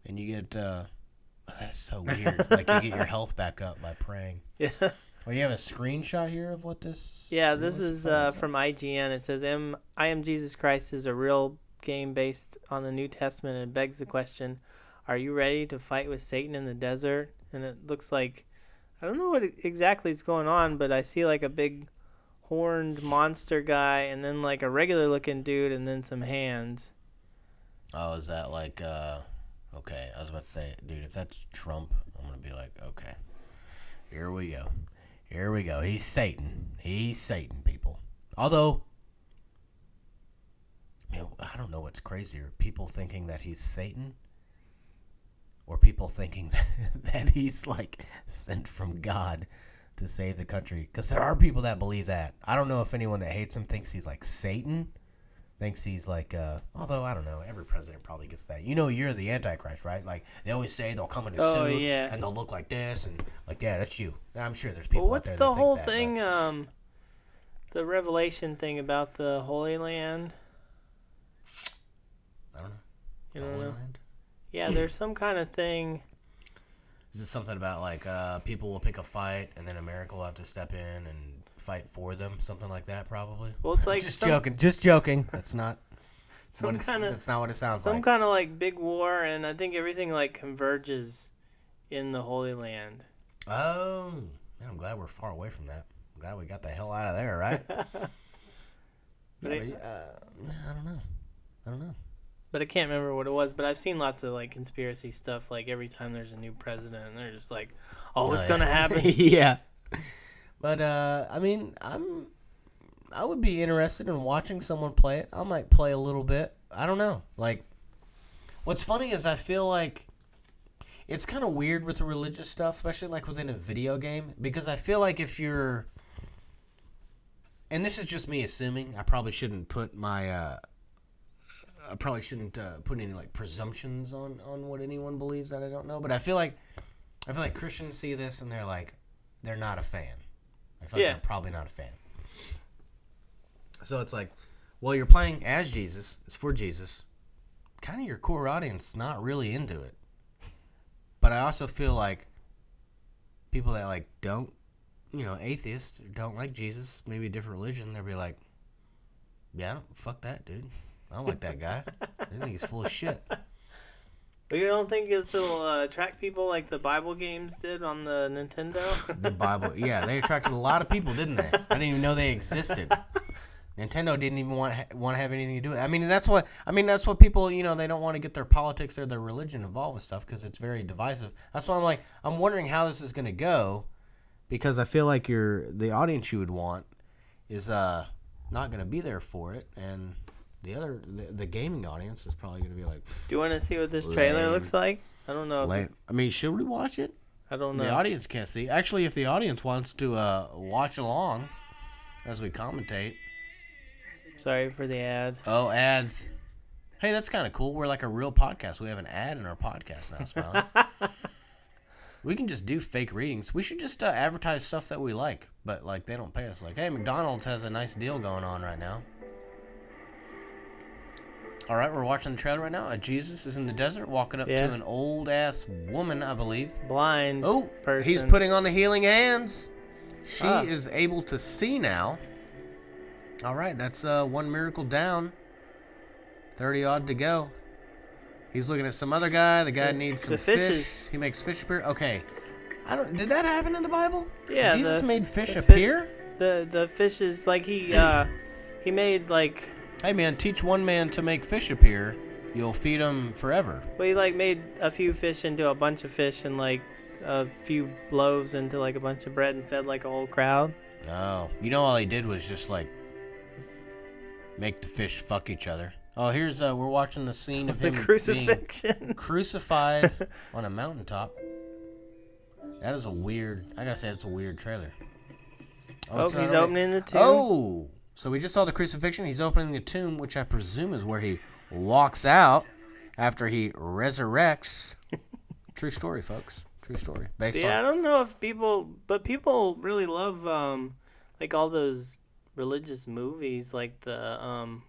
and you get that's so weird. Like you get your health back up by praying. Yeah. Well, you have a screenshot here of what this. Yeah, this is from IGN. It says, "I Am Jesus Christ" is a real game based on the New Testament and begs the question, are you ready to fight with Satan in the desert? And it looks like, I don't know what exactly is going on, but I see like a big horned monster guy and then like a regular looking dude and then some hands. Oh, is that like, okay, I was about to say, dude, if that's Trump, I'm going to be like, okay, here we go. He's Satan, people. Although, man, I don't know what's crazier, people thinking that he's Satan or people thinking that he's like sent from God to save the country. Because there are people that believe that. I don't know if anyone that hates him thinks he's like Satan thinks he's like, although I don't know, every president probably gets that. You're the Antichrist, right? Like, they always say they'll come in a suit and they'll look like this and like, yeah, that's you. I'm sure there's people out there that think that. What's the whole thing, the Revelation thing about the Holy Land? I don't know. You don't know? Yeah, there's some kind of thing. Is it something about like people will pick a fight and then America will have to step in and fight for them? Something like that, probably. Well, it's like Just joking. That's not. That's not what it sounds like. Some kind of like big war, and I think everything like converges in the Holy Land. Oh, man, I'm glad we're far away from that. I'm glad we got the hell out of there, right? I don't know. But I can't remember what it was. But I've seen lots of like conspiracy stuff. Like every time there's a new president, and they're just like, "Oh, it's gonna happen." Yeah. But I mean, I would be interested in watching someone play it. I might play a little bit. I don't know. Like, what's funny is I feel like it's kind of weird with the religious stuff, especially like within a video game, because I feel like if you're, and this is just me assuming, I probably shouldn't put put any like presumptions on what anyone believes that I don't know, but I feel like Christians see this and they're like, they're not a fan. I feel like they're probably not a fan. So it's like, well, you're playing as Jesus. It's for Jesus. Kind of your core audience not really into it. But I also feel like people that like don't, atheists, don't like Jesus, maybe a different religion, they'll be like, yeah, fuck that, dude. I don't like that guy. I think he's full of shit. But you don't think it'll attract people like the Bible games did on the Nintendo? The Bible, yeah, they attracted a lot of people, didn't they? I didn't even know they existed. Nintendo didn't even want to have anything to do with it. I mean, that's what people, they don't want to get their politics or their religion involved with stuff because it's very divisive. That's why I'm wondering how this is going to go, because I feel like the audience you would want is not going to be there for it, and the gaming audience is probably going to be like, do you want to see what this trailer looks like? I don't know. I mean, should we watch it? I don't know. The audience can't see. Actually, if the audience wants to watch along as we commentate. Sorry for the ad. Oh, ads. Hey, that's kind of cool. We're like a real podcast. We have an ad in our podcast now, Smilie. We can just do fake readings. We should just advertise stuff that we like, but like they don't pay us. Like, hey, McDonald's has a nice deal going on right now. All right, we're watching the trailer right now. Jesus is in the desert walking up to an old-ass woman, I believe. Blind person. He's putting on the healing hands. She is able to see now. All right, that's one miracle down. 30-odd to go. He's looking at some other guy. The guy needs some fish. He makes fish appear. Okay. Did that happen in the Bible? Yeah. Jesus made fish appear? The fish is like he made like... Hey, man, teach one man to make fish appear. You'll feed him forever. Well, he like made a few fish into a bunch of fish and like a few loaves into like a bunch of bread and fed like a whole crowd. Oh. All he did was just like make the fish fuck each other. Oh, here's we're watching the scene of him crucifixion. Being crucified on a mountaintop. That is I gotta say, it's a weird trailer. Oh, he's opening the tomb. Oh, so we just saw the crucifixion. He's opening the tomb, which I presume is where he walks out after he resurrects. True story, folks. True story. I don't know if people really love like all those religious movies, like the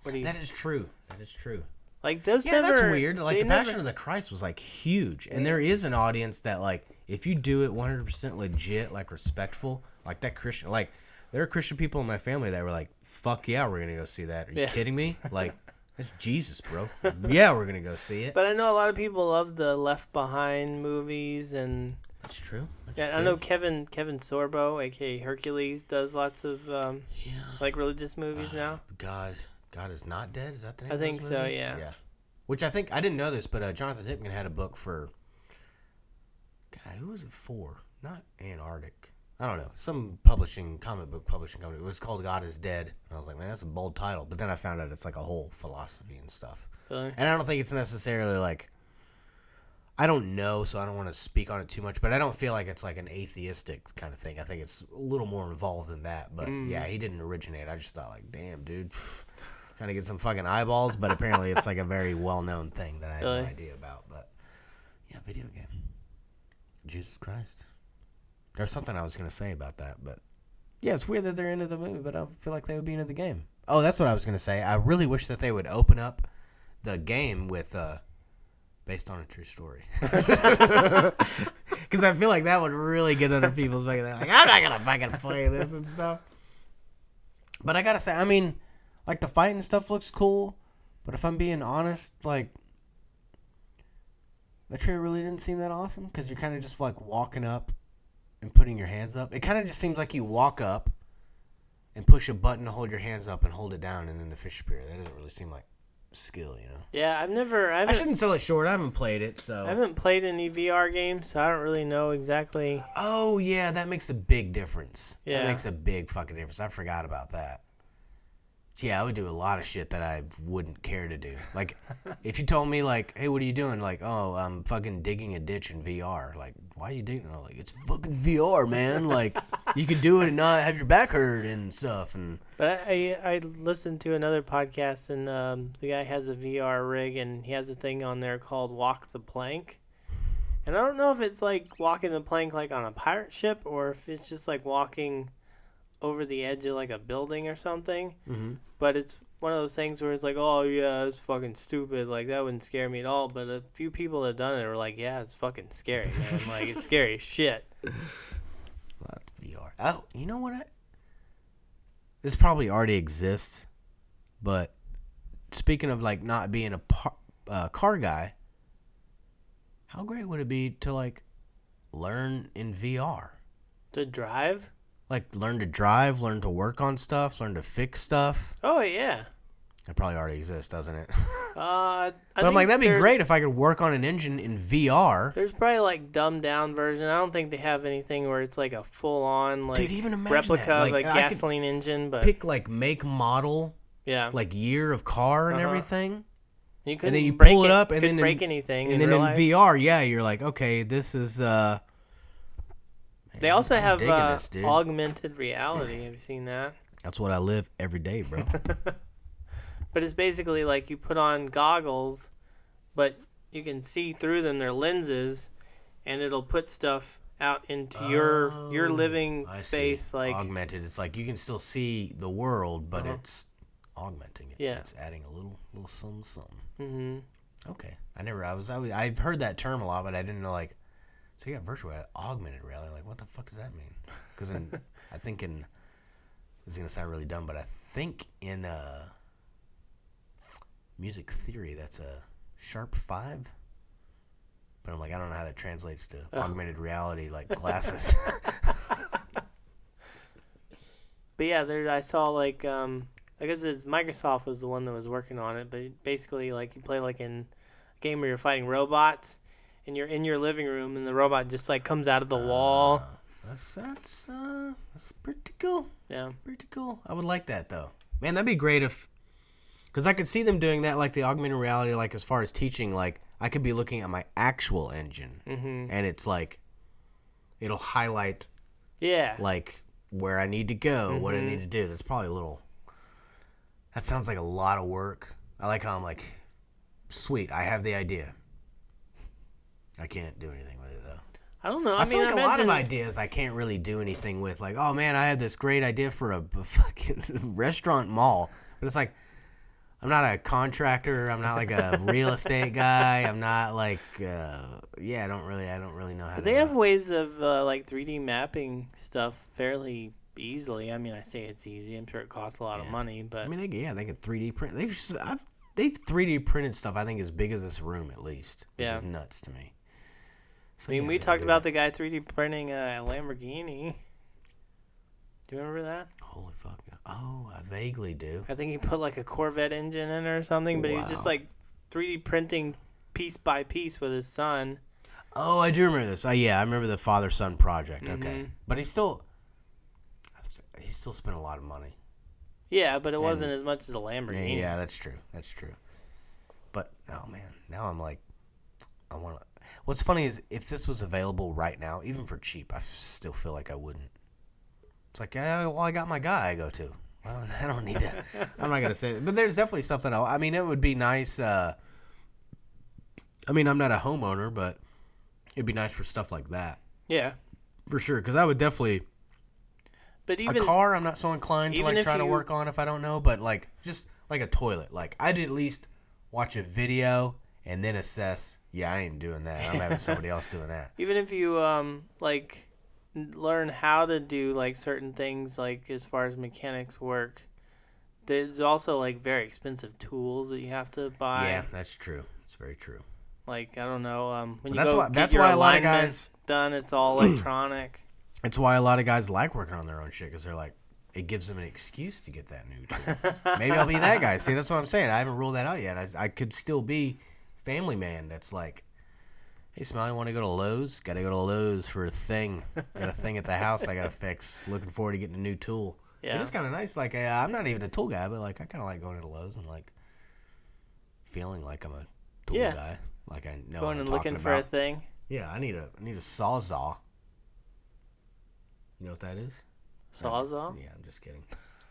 That is true. That is true. Like those. Yeah, that's weird. Like the Passion of the Christ was like huge, and there is an audience that like if you do it 100% legit, like respectful, like that Christian, like there are Christian people in my family that were like, "Fuck yeah, we're gonna go see that." Are you kidding me? Like that's Jesus, bro. Yeah, we're gonna go see it. But I know a lot of people love the Left Behind movies and. That's true. I know Kevin Sorbo, aka Hercules, does lots of like religious movies now. God is not dead. Is that the name? I think of those so. movies? Yeah. Which I didn't know this, but Jonathan Hickman had a book for. God, who was it for? Not Antarctic. I don't know. Some comic book publishing company. It was called God is Dead. And I was like, man, that's a bold title. But then I found out it's like a whole philosophy and stuff. Really? And I don't think it's necessarily like. I don't know, so I don't want to speak on it too much, but I don't feel like it's like an atheistic kind of thing. I think it's a little more involved than that. But yeah, he didn't originate. I just thought like, damn, dude. trying to get some fucking eyeballs, but apparently it's like a very well-known thing that I had no idea about. But yeah, video game. Jesus Christ. There's something I was going to say about that, but yeah, it's weird that they're into the movie, but I don't feel like they would be into the game. Oh, that's what I was going to say. I really wish that they would open up the game with based on a true story. Because I feel like that would really get under people's fucking. Like, I'm not going to fucking play this and stuff. But I got to say, I mean, like, the fighting stuff looks cool, but if I'm being honest, like, the trailer really didn't seem that awesome because you're kind of just, like, walking up and putting your hands up. It kind of just seems like you walk up and push a button to hold your hands up and hold it down, and then the fish appear. That doesn't really seem like skill, you know? Yeah, I shouldn't sell it short. I haven't played it, so. I haven't played any VR games, so I don't really know exactly. Oh, yeah, that makes a big difference. Yeah. That makes a big fucking difference. I forgot about that. Yeah, I would do a lot of shit that I wouldn't care to do. Like, if you told me, like, hey, what are you doing? Like, oh, I'm fucking digging a ditch in VR. Like, why are you digging? I'm like, it's fucking VR, man. Like, you can do it and not have your back hurt and stuff. And But I listened to another podcast, and the guy has a VR rig, and he has a thing on there called Walk the Plank. And I don't know if it's like walking the plank like on a pirate ship, or if it's just like walking over the edge of like a building or something. mm-hmm. But it's one of those things where it's like, oh yeah, it's fucking stupid. Like, that wouldn't scare me at all. But a few people that have done it are like, yeah, it's fucking scary, man. Like, it's scary as shit. VR. Oh, you know what? This probably already exists, but speaking of like not being a car guy, how great would it be to like learn in VR? To drive? Like, learn to drive, learn to work on stuff, learn to fix stuff. Oh, yeah. It probably already exists, doesn't it? But I'm like, that'd be great if I could work on an engine in VR. There's probably like dumbed down version. I don't think they have anything where it's like a full on like Dude, even imagine replica that. of Like, a I gasoline engine. But pick like make, model, yeah, like year of car and everything. You And then you break pull it up, and couldn't then break anything. And then in VR, yeah, you're like, okay, this is. They also I'm have digging this, dude. augmented reality. Have you seen that? That's what I live every day, bro. But it's basically like you put on goggles, but you can see through them. They're lenses, and it'll put stuff out into your living space. See. Like augmented. It's like you can still see the world, but it's augmenting it. Yeah. It's adding a little something. Mm-hmm. Okay. I've heard that term a lot, but I didn't know, like, so you got virtual reality, augmented reality. Like, what the fuck does that mean? Because I think this is going to sound really dumb, but I think in music theory, that's a sharp 5. But I'm like, I don't know how that translates to augmented reality, like glasses. But yeah, I saw like I guess Microsoft was the one that was working on it, but basically like you play like in a game where you're fighting robots, and you're in your living room, and the robot just like comes out of the wall. That's pretty cool. Yeah, pretty cool. I would like that though. Man, that'd be great if, because I could see them doing that, like the augmented reality, like as far as teaching, like I could be looking at my actual engine, and it's like it'll highlight, like where I need to go, what I need to do. That's probably a little. That sounds like a lot of work. I like how I'm like, sweet, I have the idea. I can't do anything with it though. I don't know. I feel like a lot of ideas I can't really do anything with. Like, oh man, I had this great idea for a fucking restaurant mall, but it's like, I'm not a contractor. I'm not like a real estate guy. I'm not like, I don't really know how. But they have ways of like 3D mapping stuff fairly easily. I mean, I say it's easy. I'm sure it costs a lot of money, but I mean, they can 3D print. They've 3D printed stuff I think as big as this room at least, which is nuts to me. So, I mean, we talked about the guy 3D printing a Lamborghini. Do you remember that? Holy fuck. Oh, I vaguely do. I think he put like a Corvette engine in it or something, but he was just like 3D printing piece by piece with his son. Oh, I do remember this. I remember the father-son project. Okay. But he still spent a lot of money. Yeah, but it wasn't as much as a Lamborghini. Yeah, that's true. But, oh man, now I'm like, I want to. What's funny is if this was available right now, even for cheap, I still feel like I wouldn't. It's like, well, I got my guy I go to. Well, I don't need to. I'm not gonna say it, but there's definitely stuff that I mean, it would be nice. I mean, I'm not a homeowner, but it'd be nice for stuff like that. Yeah, for sure. Because I would definitely. But even a car, I'm not so inclined to like try to you, work on if I don't know. But like just like a toilet, like I'd at least watch a video and then assess. Yeah, I ain't doing that. I'm having somebody else doing that. Even if you like learn how to do like certain things, like as far as mechanics work, there's also like very expensive tools that you have to buy. Yeah, that's true. It's very true. Like I don't know, when you that's go why, get that's your why a lot of alignment guys done, it's all electronic. It's why a lot of guys like working on their own shit because they're like, it gives them an excuse to get that new tool. Maybe I'll be that guy. See, that's what I'm saying. I haven't ruled that out yet. I could still be family man that's like, hey, Smilie, want to go to Lowe's? Got to go to Lowe's for a thing. Got a thing at the house I got to fix. Looking forward to getting a new tool. Yeah. It is kind of nice. Like, I'm not even a tool guy, but like I kind of like going to Lowe's and like feeling like I'm a tool guy. Like I know going what I'm and looking about. for a thing. Yeah, I need a sawzall. You know what that is? Sawzall? Yeah, I'm just kidding.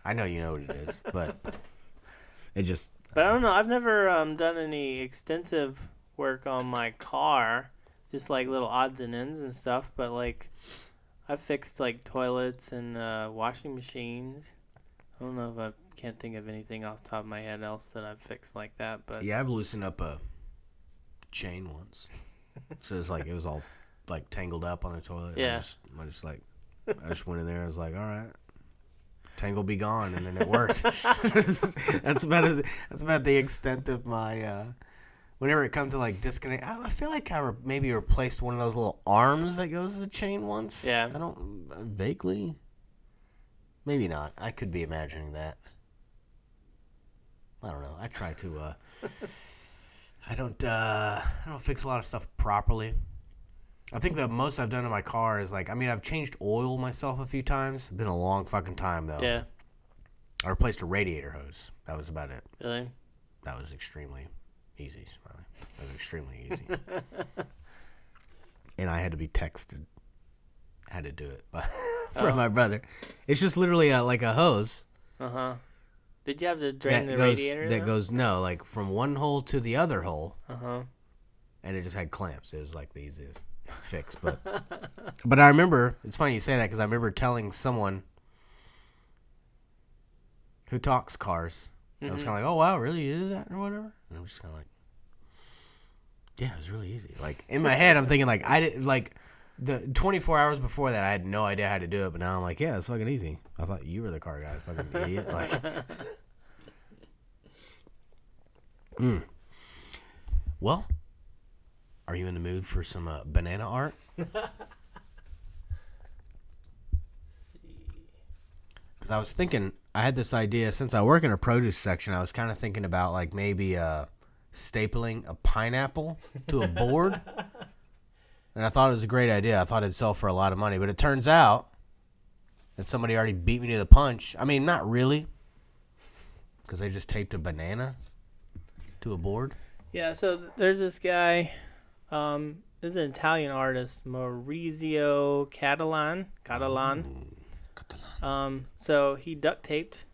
I know you know what it is, but it just. But I don't know. I've never done any extensive work on my car, just like little odds and ends and stuff. But like, I've fixed like toilets and washing machines. I don't know if I can't think of anything off the top of my head else that I've fixed like that. But yeah, I've loosened up a chain once, so it's like it was all like tangled up on the toilet. Yeah, I just went in there. I was like, all right, tangle be gone, and then it worked. That's about the extent of my. Whenever it comes to like disconnect, I feel like I maybe replaced one of those little arms that goes to the chain once. Yeah. I don't vaguely. Maybe not. I could be imagining that. I don't know. I try to. I don't fix a lot of stuff properly. I think the most I've done in my car is like, I mean, I've changed oil myself a few tims. It's been a long fucking time though. Yeah. I replaced a radiator hose. That was about it. Really? That was extremely easy, Smilie. That was extremely easy. And I had to be texted. I had to do it from my brother. It's just literally like a hose. Uh-huh. Did you have to drain the radiator? That goes, no, like from one hole to the other hole. Uh-huh. And it just had clamps. It was like the easiest fix. But I remember, it's funny you say that because I remember telling someone who talks cars. Mm-hmm. I was kind of like, oh, wow, really? You did that or whatever? And I'm just kind of like, yeah, it was really easy. Like, in my head, I'm thinking, like, I did, like, the 24 hours before that, I had no idea how to do it. But now I'm like, yeah, it's fucking easy. I thought you were the car guy. Fucking idiot. Like, Well, are you in the mood for some banana art? Because I was thinking, I had this idea, since I work in a produce section, I was kind of thinking about like maybe stapling a pineapple to a board. And I thought it was a great idea. I thought it'd sell for a lot of money. But it turns out that somebody already beat me to the punch. I mean, not really. Because they just taped a banana to a board. Yeah, so there's this guy, this is an Italian artist, Maurizio Catalan. So he duct taped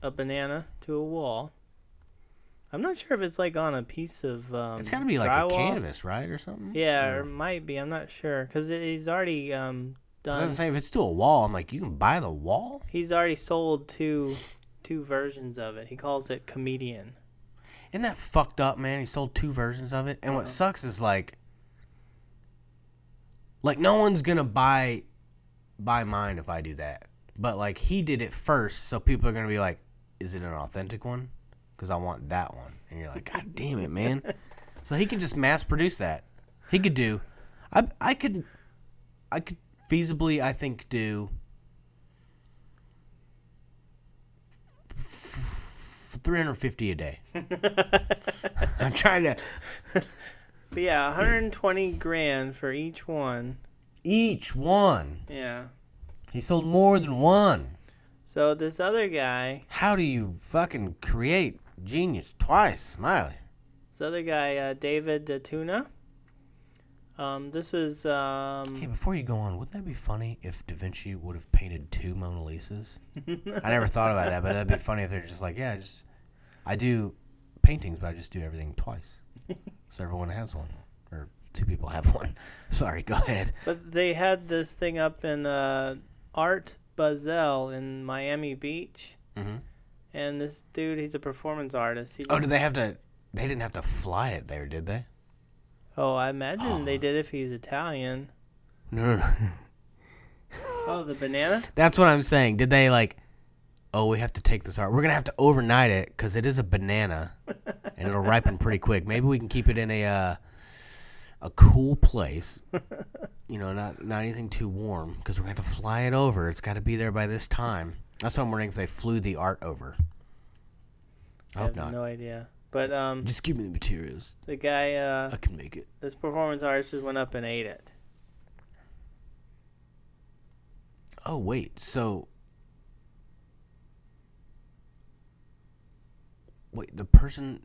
a banana to a wall. I'm not sure if it's like on a piece of it's got to be like drywall. A canvas, right, or something? Yeah, or it might be. I'm not sure because he's already done. I was saying, if it's to a wall, I'm like, you can buy the wall? He's already sold two versions of it. He calls it Comedian. Isn't that fucked up, man? He sold 2 versions of it. And what sucks is like no one's going to buy mine if I do that. But like he did it first, so people are going to be like, is it an authentic one? Because I want that one. And you're like, God damn it, man. So he can just mass produce that. He could do, I could feasibly, I think, do 350 a day. I'm trying to. But yeah, 120 grand for each one. Each one. Yeah. He sold more than one. So this other guy. How do you fucking create genius twice, Smilie? This other guy, David Tuna. This was Hey, before you go on, wouldn't that be funny if Da Vinci would have painted 2 Mona Lisas? I never thought about that, but that'd be funny if they're just like, yeah, I do paintings, but I just do everything twice. So everyone has one. Or 2 people have one. Sorry, go ahead. But they had this thing up in Art Basel in Miami Beach. Mm-hmm. And this dude, he's a performance artist. Did they have to... They didn't have to fly it there, did they? Oh, I imagine they did if he's Italian. No. Oh, the banana? That's what I'm saying. Did they like... Oh, we have to take this art. We're going to have to overnight it because it is a banana. And it'll ripen pretty quick. Maybe we can keep it in a cool place. You know, not anything too warm because we're going to have to fly it over. It's got to be there by this time. That's what I'm wondering if they flew the art over. I hope not. No idea. But just give me the materials. The guy I can make it. This performance artist just went up and ate it. Oh, wait. So wait, the person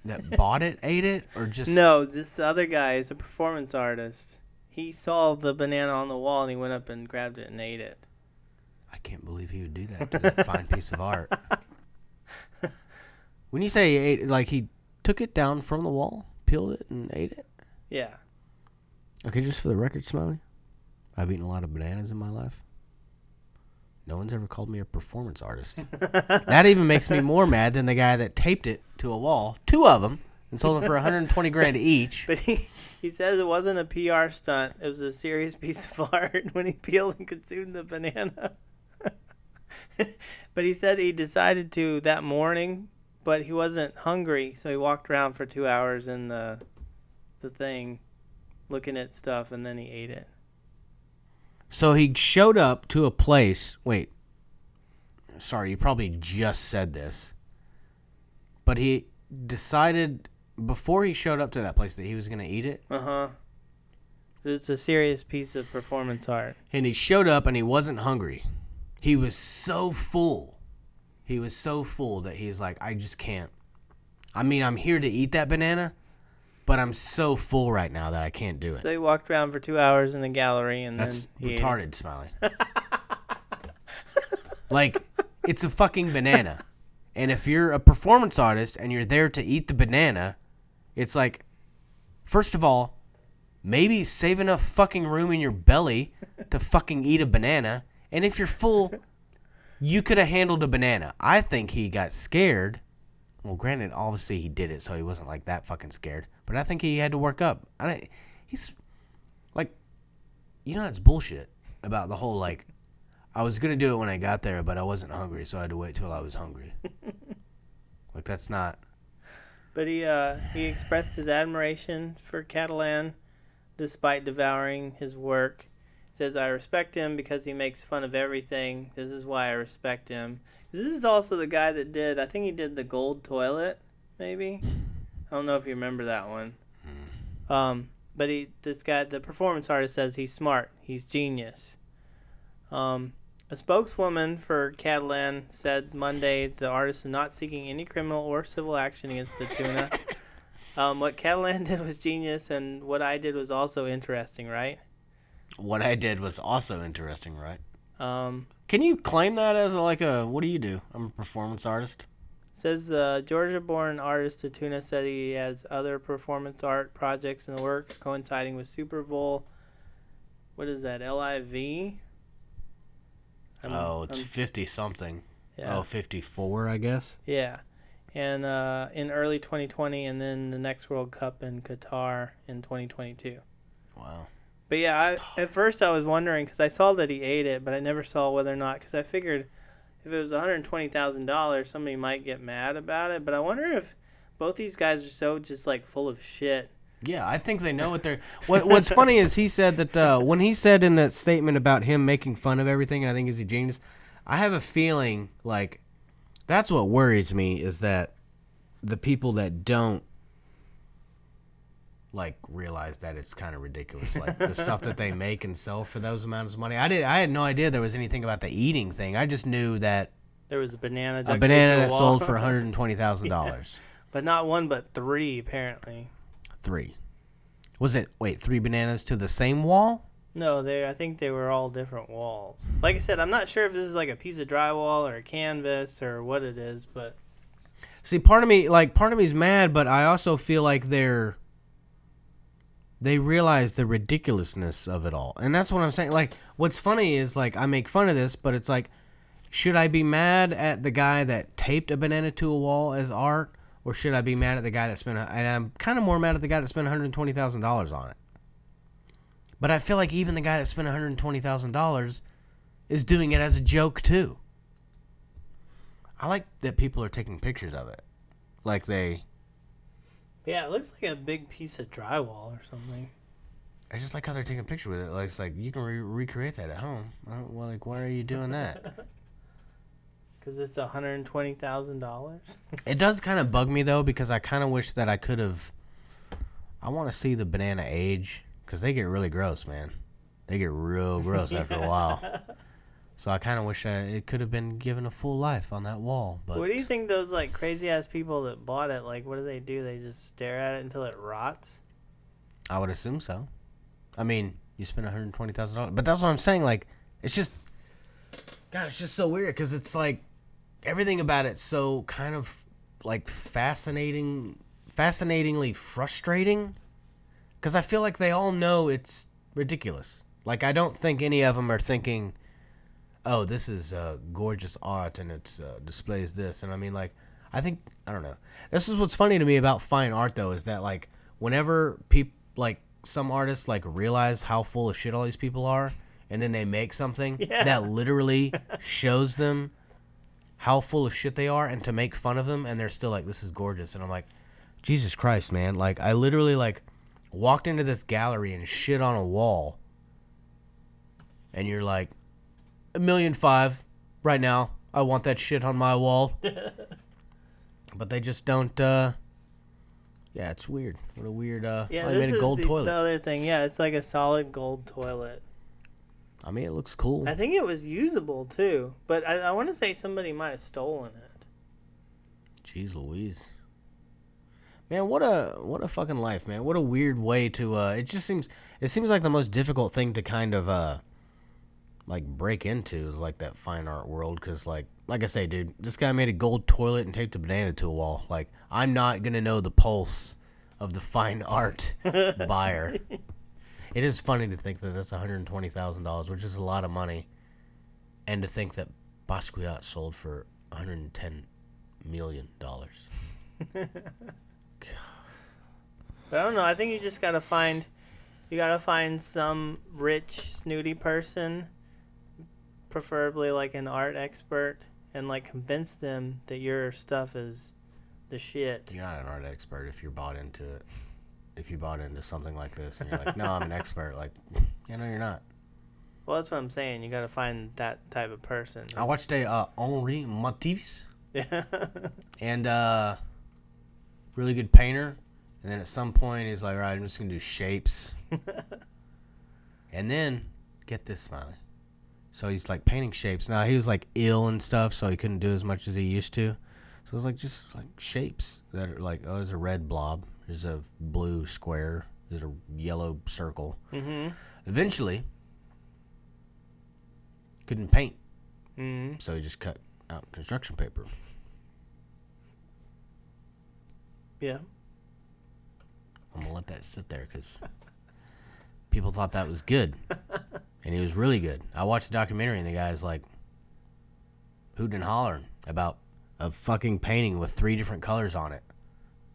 that bought it ate it or just... No, this other guy is a performance artist. He saw the banana on the wall and he went up and grabbed it and ate it. I can't believe he would do that to that fine piece of art. When you say he ate, like he took it down from the wall, peeled it, and ate it? Yeah. Okay, just for the record, Smilie, I've eaten a lot of bananas in my life. No one's ever called me a performance artist. That even makes me more mad than the guy that taped it to a wall, 2 of them, and sold them for $120,000 each. But he says it wasn't a PR stunt. It was a serious piece of art when he peeled and consumed the banana. But he said he decided to that morning, but he wasn't hungry, so he walked around for 2 hours in the thing, looking at stuff, and then he ate it. So he showed up to a place. Wait. Sorry, you probably just said this. But he decided before he showed up to that place that he was going to eat it. Uh-huh. It's a serious piece of performance art. And he showed up and he wasn't hungry. He was so full. He was so full that he's like, I just can't. I mean, I'm here to eat that banana, but I'm so full right now that I can't do it. So he walked around for 2 hours in the gallery and That's then he retarded, Smilie. Like, it's a fucking banana. And if you're a performance artist and you're there to eat the banana, it's like, first of all, maybe save enough fucking room in your belly to fucking eat a banana. And if you're full, you could have handled a banana. I think he got scared. Well, granted, obviously he did it, so he wasn't like that fucking scared. But I think he had to work up. He's like, you know, that's bullshit about the whole like, I was gonna do it when I got there, but I wasn't hungry, so I had to wait till I was hungry. Like, that's not. But he expressed his admiration for Catalan despite devouring his work. He says, I respect him because he makes fun of everything. This is why I respect him. This is also the guy that did, I think he did the gold toilet, maybe? I don't know if you remember that one. But this guy, the performance artist, says he's smart. He's genius. A spokeswoman for Catalan said Monday the artist is not seeking any criminal or civil action against the tuna. What Catalan did was genius, and what I did was also interesting, right? What I did was also interesting, right? Can you claim that as what do you do? I'm a performance artist. Says Georgia-born artist Tatuna said he has other performance art projects in the works coinciding with Super Bowl. What is that, LIV? It's 50-something. Yeah. 54, I guess? Yeah. And in early 2020, and then the next World Cup in Qatar in 2022. Wow. But yeah, at first I was wondering, because I saw that he ate it, but I never saw whether or not, because I figured if it was $120,000, somebody might get mad about it. But I wonder if both these guys are so just like full of shit. Yeah, I think they know what they're... What's funny is he said that when he said in that statement about him making fun of everything, and I think he's a genius, I have a feeling like that's what worries me is that the people that don't like realize that it's kind of ridiculous, like the stuff that they make and sell for those amounts of money. I had no idea there was anything about the eating thing. I just knew that there was a banana that sold for $120,000. Yeah. But not one, but 3 apparently. 3. Was it, 3 bananas to the same wall? No, I think they were all different walls. Like I said, I'm not sure if this is like a piece of drywall or a canvas or what it is, but See, part of me's mad, but I also feel like they realize the ridiculousness of it all. And that's what I'm saying. Like, what's funny is, like, I make fun of this, but it's like, should I be mad at the guy that taped a banana to a wall as art, or should I be mad at the guy that spent, and I'm kind of more mad at the guy that spent $120,000 on it. But I feel like even the guy that spent $120,000 is doing it as a joke, too. I like that people are taking pictures of it. Like they... Yeah, it looks like a big piece of drywall or something. I just like how they're taking a picture with it. Like, it's like, you can recreate that at home. Well, like, why are you doing that? Because it's $120,000. It does kind of bug me, though, because I kind of wish that I could have... I want to see the banana age, because they get really gross, man. They get real gross after a while. So I kind of wish it could have been given a full life on that wall. But what do you think those like crazy ass people that bought it, like, what do? They just stare at it until it rots? I would assume so. I mean, you spend $120,000, but that's what I'm saying. Like, it's just, God, it's just so weird because it's like everything about it's so kind of like fascinatingly frustrating. Because I feel like they all know it's ridiculous. Like, I don't think any of them are thinking, oh, this is gorgeous art and it displays this. And I mean, like, I don't know. This is what's funny to me about fine art, though, is that, like, whenever people, like, some artists, like, realize how full of shit all these people are, and then they make something that literally shows them how full of shit they are and to make fun of them, and they're still like, this is gorgeous. And I'm like, Jesus Christ, man. Like, I literally, like, walked into this gallery and shit on a wall, and you're like, $1.5 million right now. I want that shit on my wall. But they just don't. Yeah, it's weird. What a weird. Yeah, they made a gold toilet. The other thing, yeah, it's like a solid gold toilet. I mean, it looks cool. I think it was usable too, but I want to say somebody might have stolen it. Jeez Louise. Man, what a fucking life, man. What a weird way to. It seems like the most difficult thing to kind of like break into is like that fine art world, because like I say, dude, this guy made a gold toilet and taped a banana to a wall. Like, I'm not gonna know the pulse of the fine art buyer. It is funny to think that that's $120,000, which is a lot of money, and to think that Basquiat sold for $110 million. God. But I don't know. I think you just gotta find some rich, snooty person, preferably like an art expert, and like convince them that your stuff is the shit. You're not an art expert if you're bought into it. If you bought into something like this and you're like, no, I'm an expert. Like, yeah, no, you're not. Well, that's what I'm saying. You gotta find that type of person. I watched Henri Matisse. Yeah. And really good painter. And then at some point he's like, all right, I'm just gonna do shapes. And then get this, Smiley. So he's like painting shapes. Now he was like ill and stuff, so he couldn't do as much as he used to. So it was like just like shapes that are like, oh, there's a red blob, there's a blue square, there's a yellow circle. Mm-hmm. Eventually, couldn't paint, so he just cut out construction paper. Yeah. I'm gonna let that sit there because people thought that was good, and he was really good. I watched the documentary, and the guy's like hooting and hollering about a fucking painting with 3 different colors on it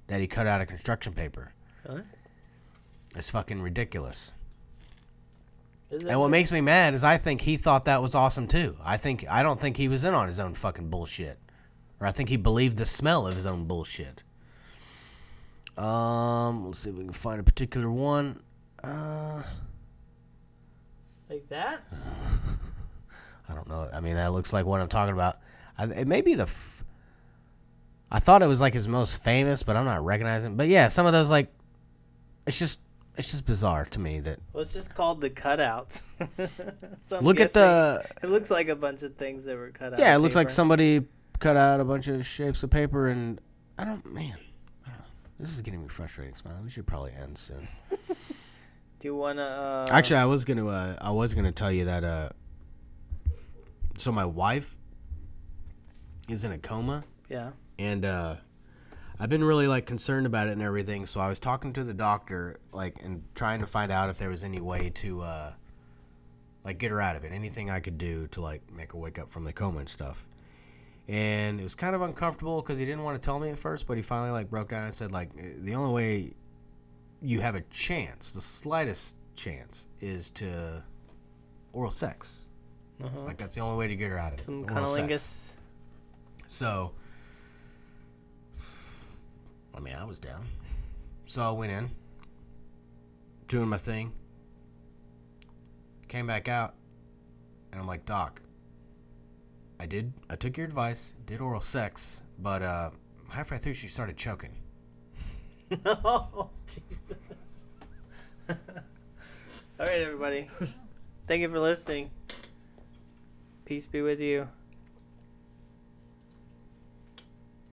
that he cut out of construction paper. Really? It's fucking ridiculous. And what makes me mad is I think he thought that was awesome too. I don't think he was in on his own fucking bullshit, or I think he believed the smell of his own bullshit. Let's see if we can find a particular one. Like that? I don't know. I mean, that looks like what I'm talking about. It may be I thought it was like his most famous, but I'm not recognizing. But yeah, some of those, like, it's just bizarre to me that. Well, it's just called the cutouts. So look at the. It looks like a bunch of things that were cut out. Yeah, it looks like somebody cut out a bunch of shapes of paper, and I don't know. This is getting me frustrating, Smiley. We should probably end soon. Do you wanna? Actually, I was gonna tell you that. So my wife is in a coma. Yeah. And I've been really like concerned about it and everything. So I was talking to the doctor, like, and trying to find out if there was any way to like get her out of it. Anything I could do to like make her wake up from the coma and stuff. And it was kind of uncomfortable because he didn't want to tell me at first, but he finally like broke down and said like the only way you have a chance, the slightest chance, is to oral sex. Uh-huh. Like that's the only way to get her out of it. Some cunnilingus. So, I mean, I was down. So I went in, doing my thing, came back out, and I'm like, Doc, I took your advice, did oral sex, but halfway through she started choking. Oh, Jesus. All right, everybody. Thank you for listening. Peace be with you.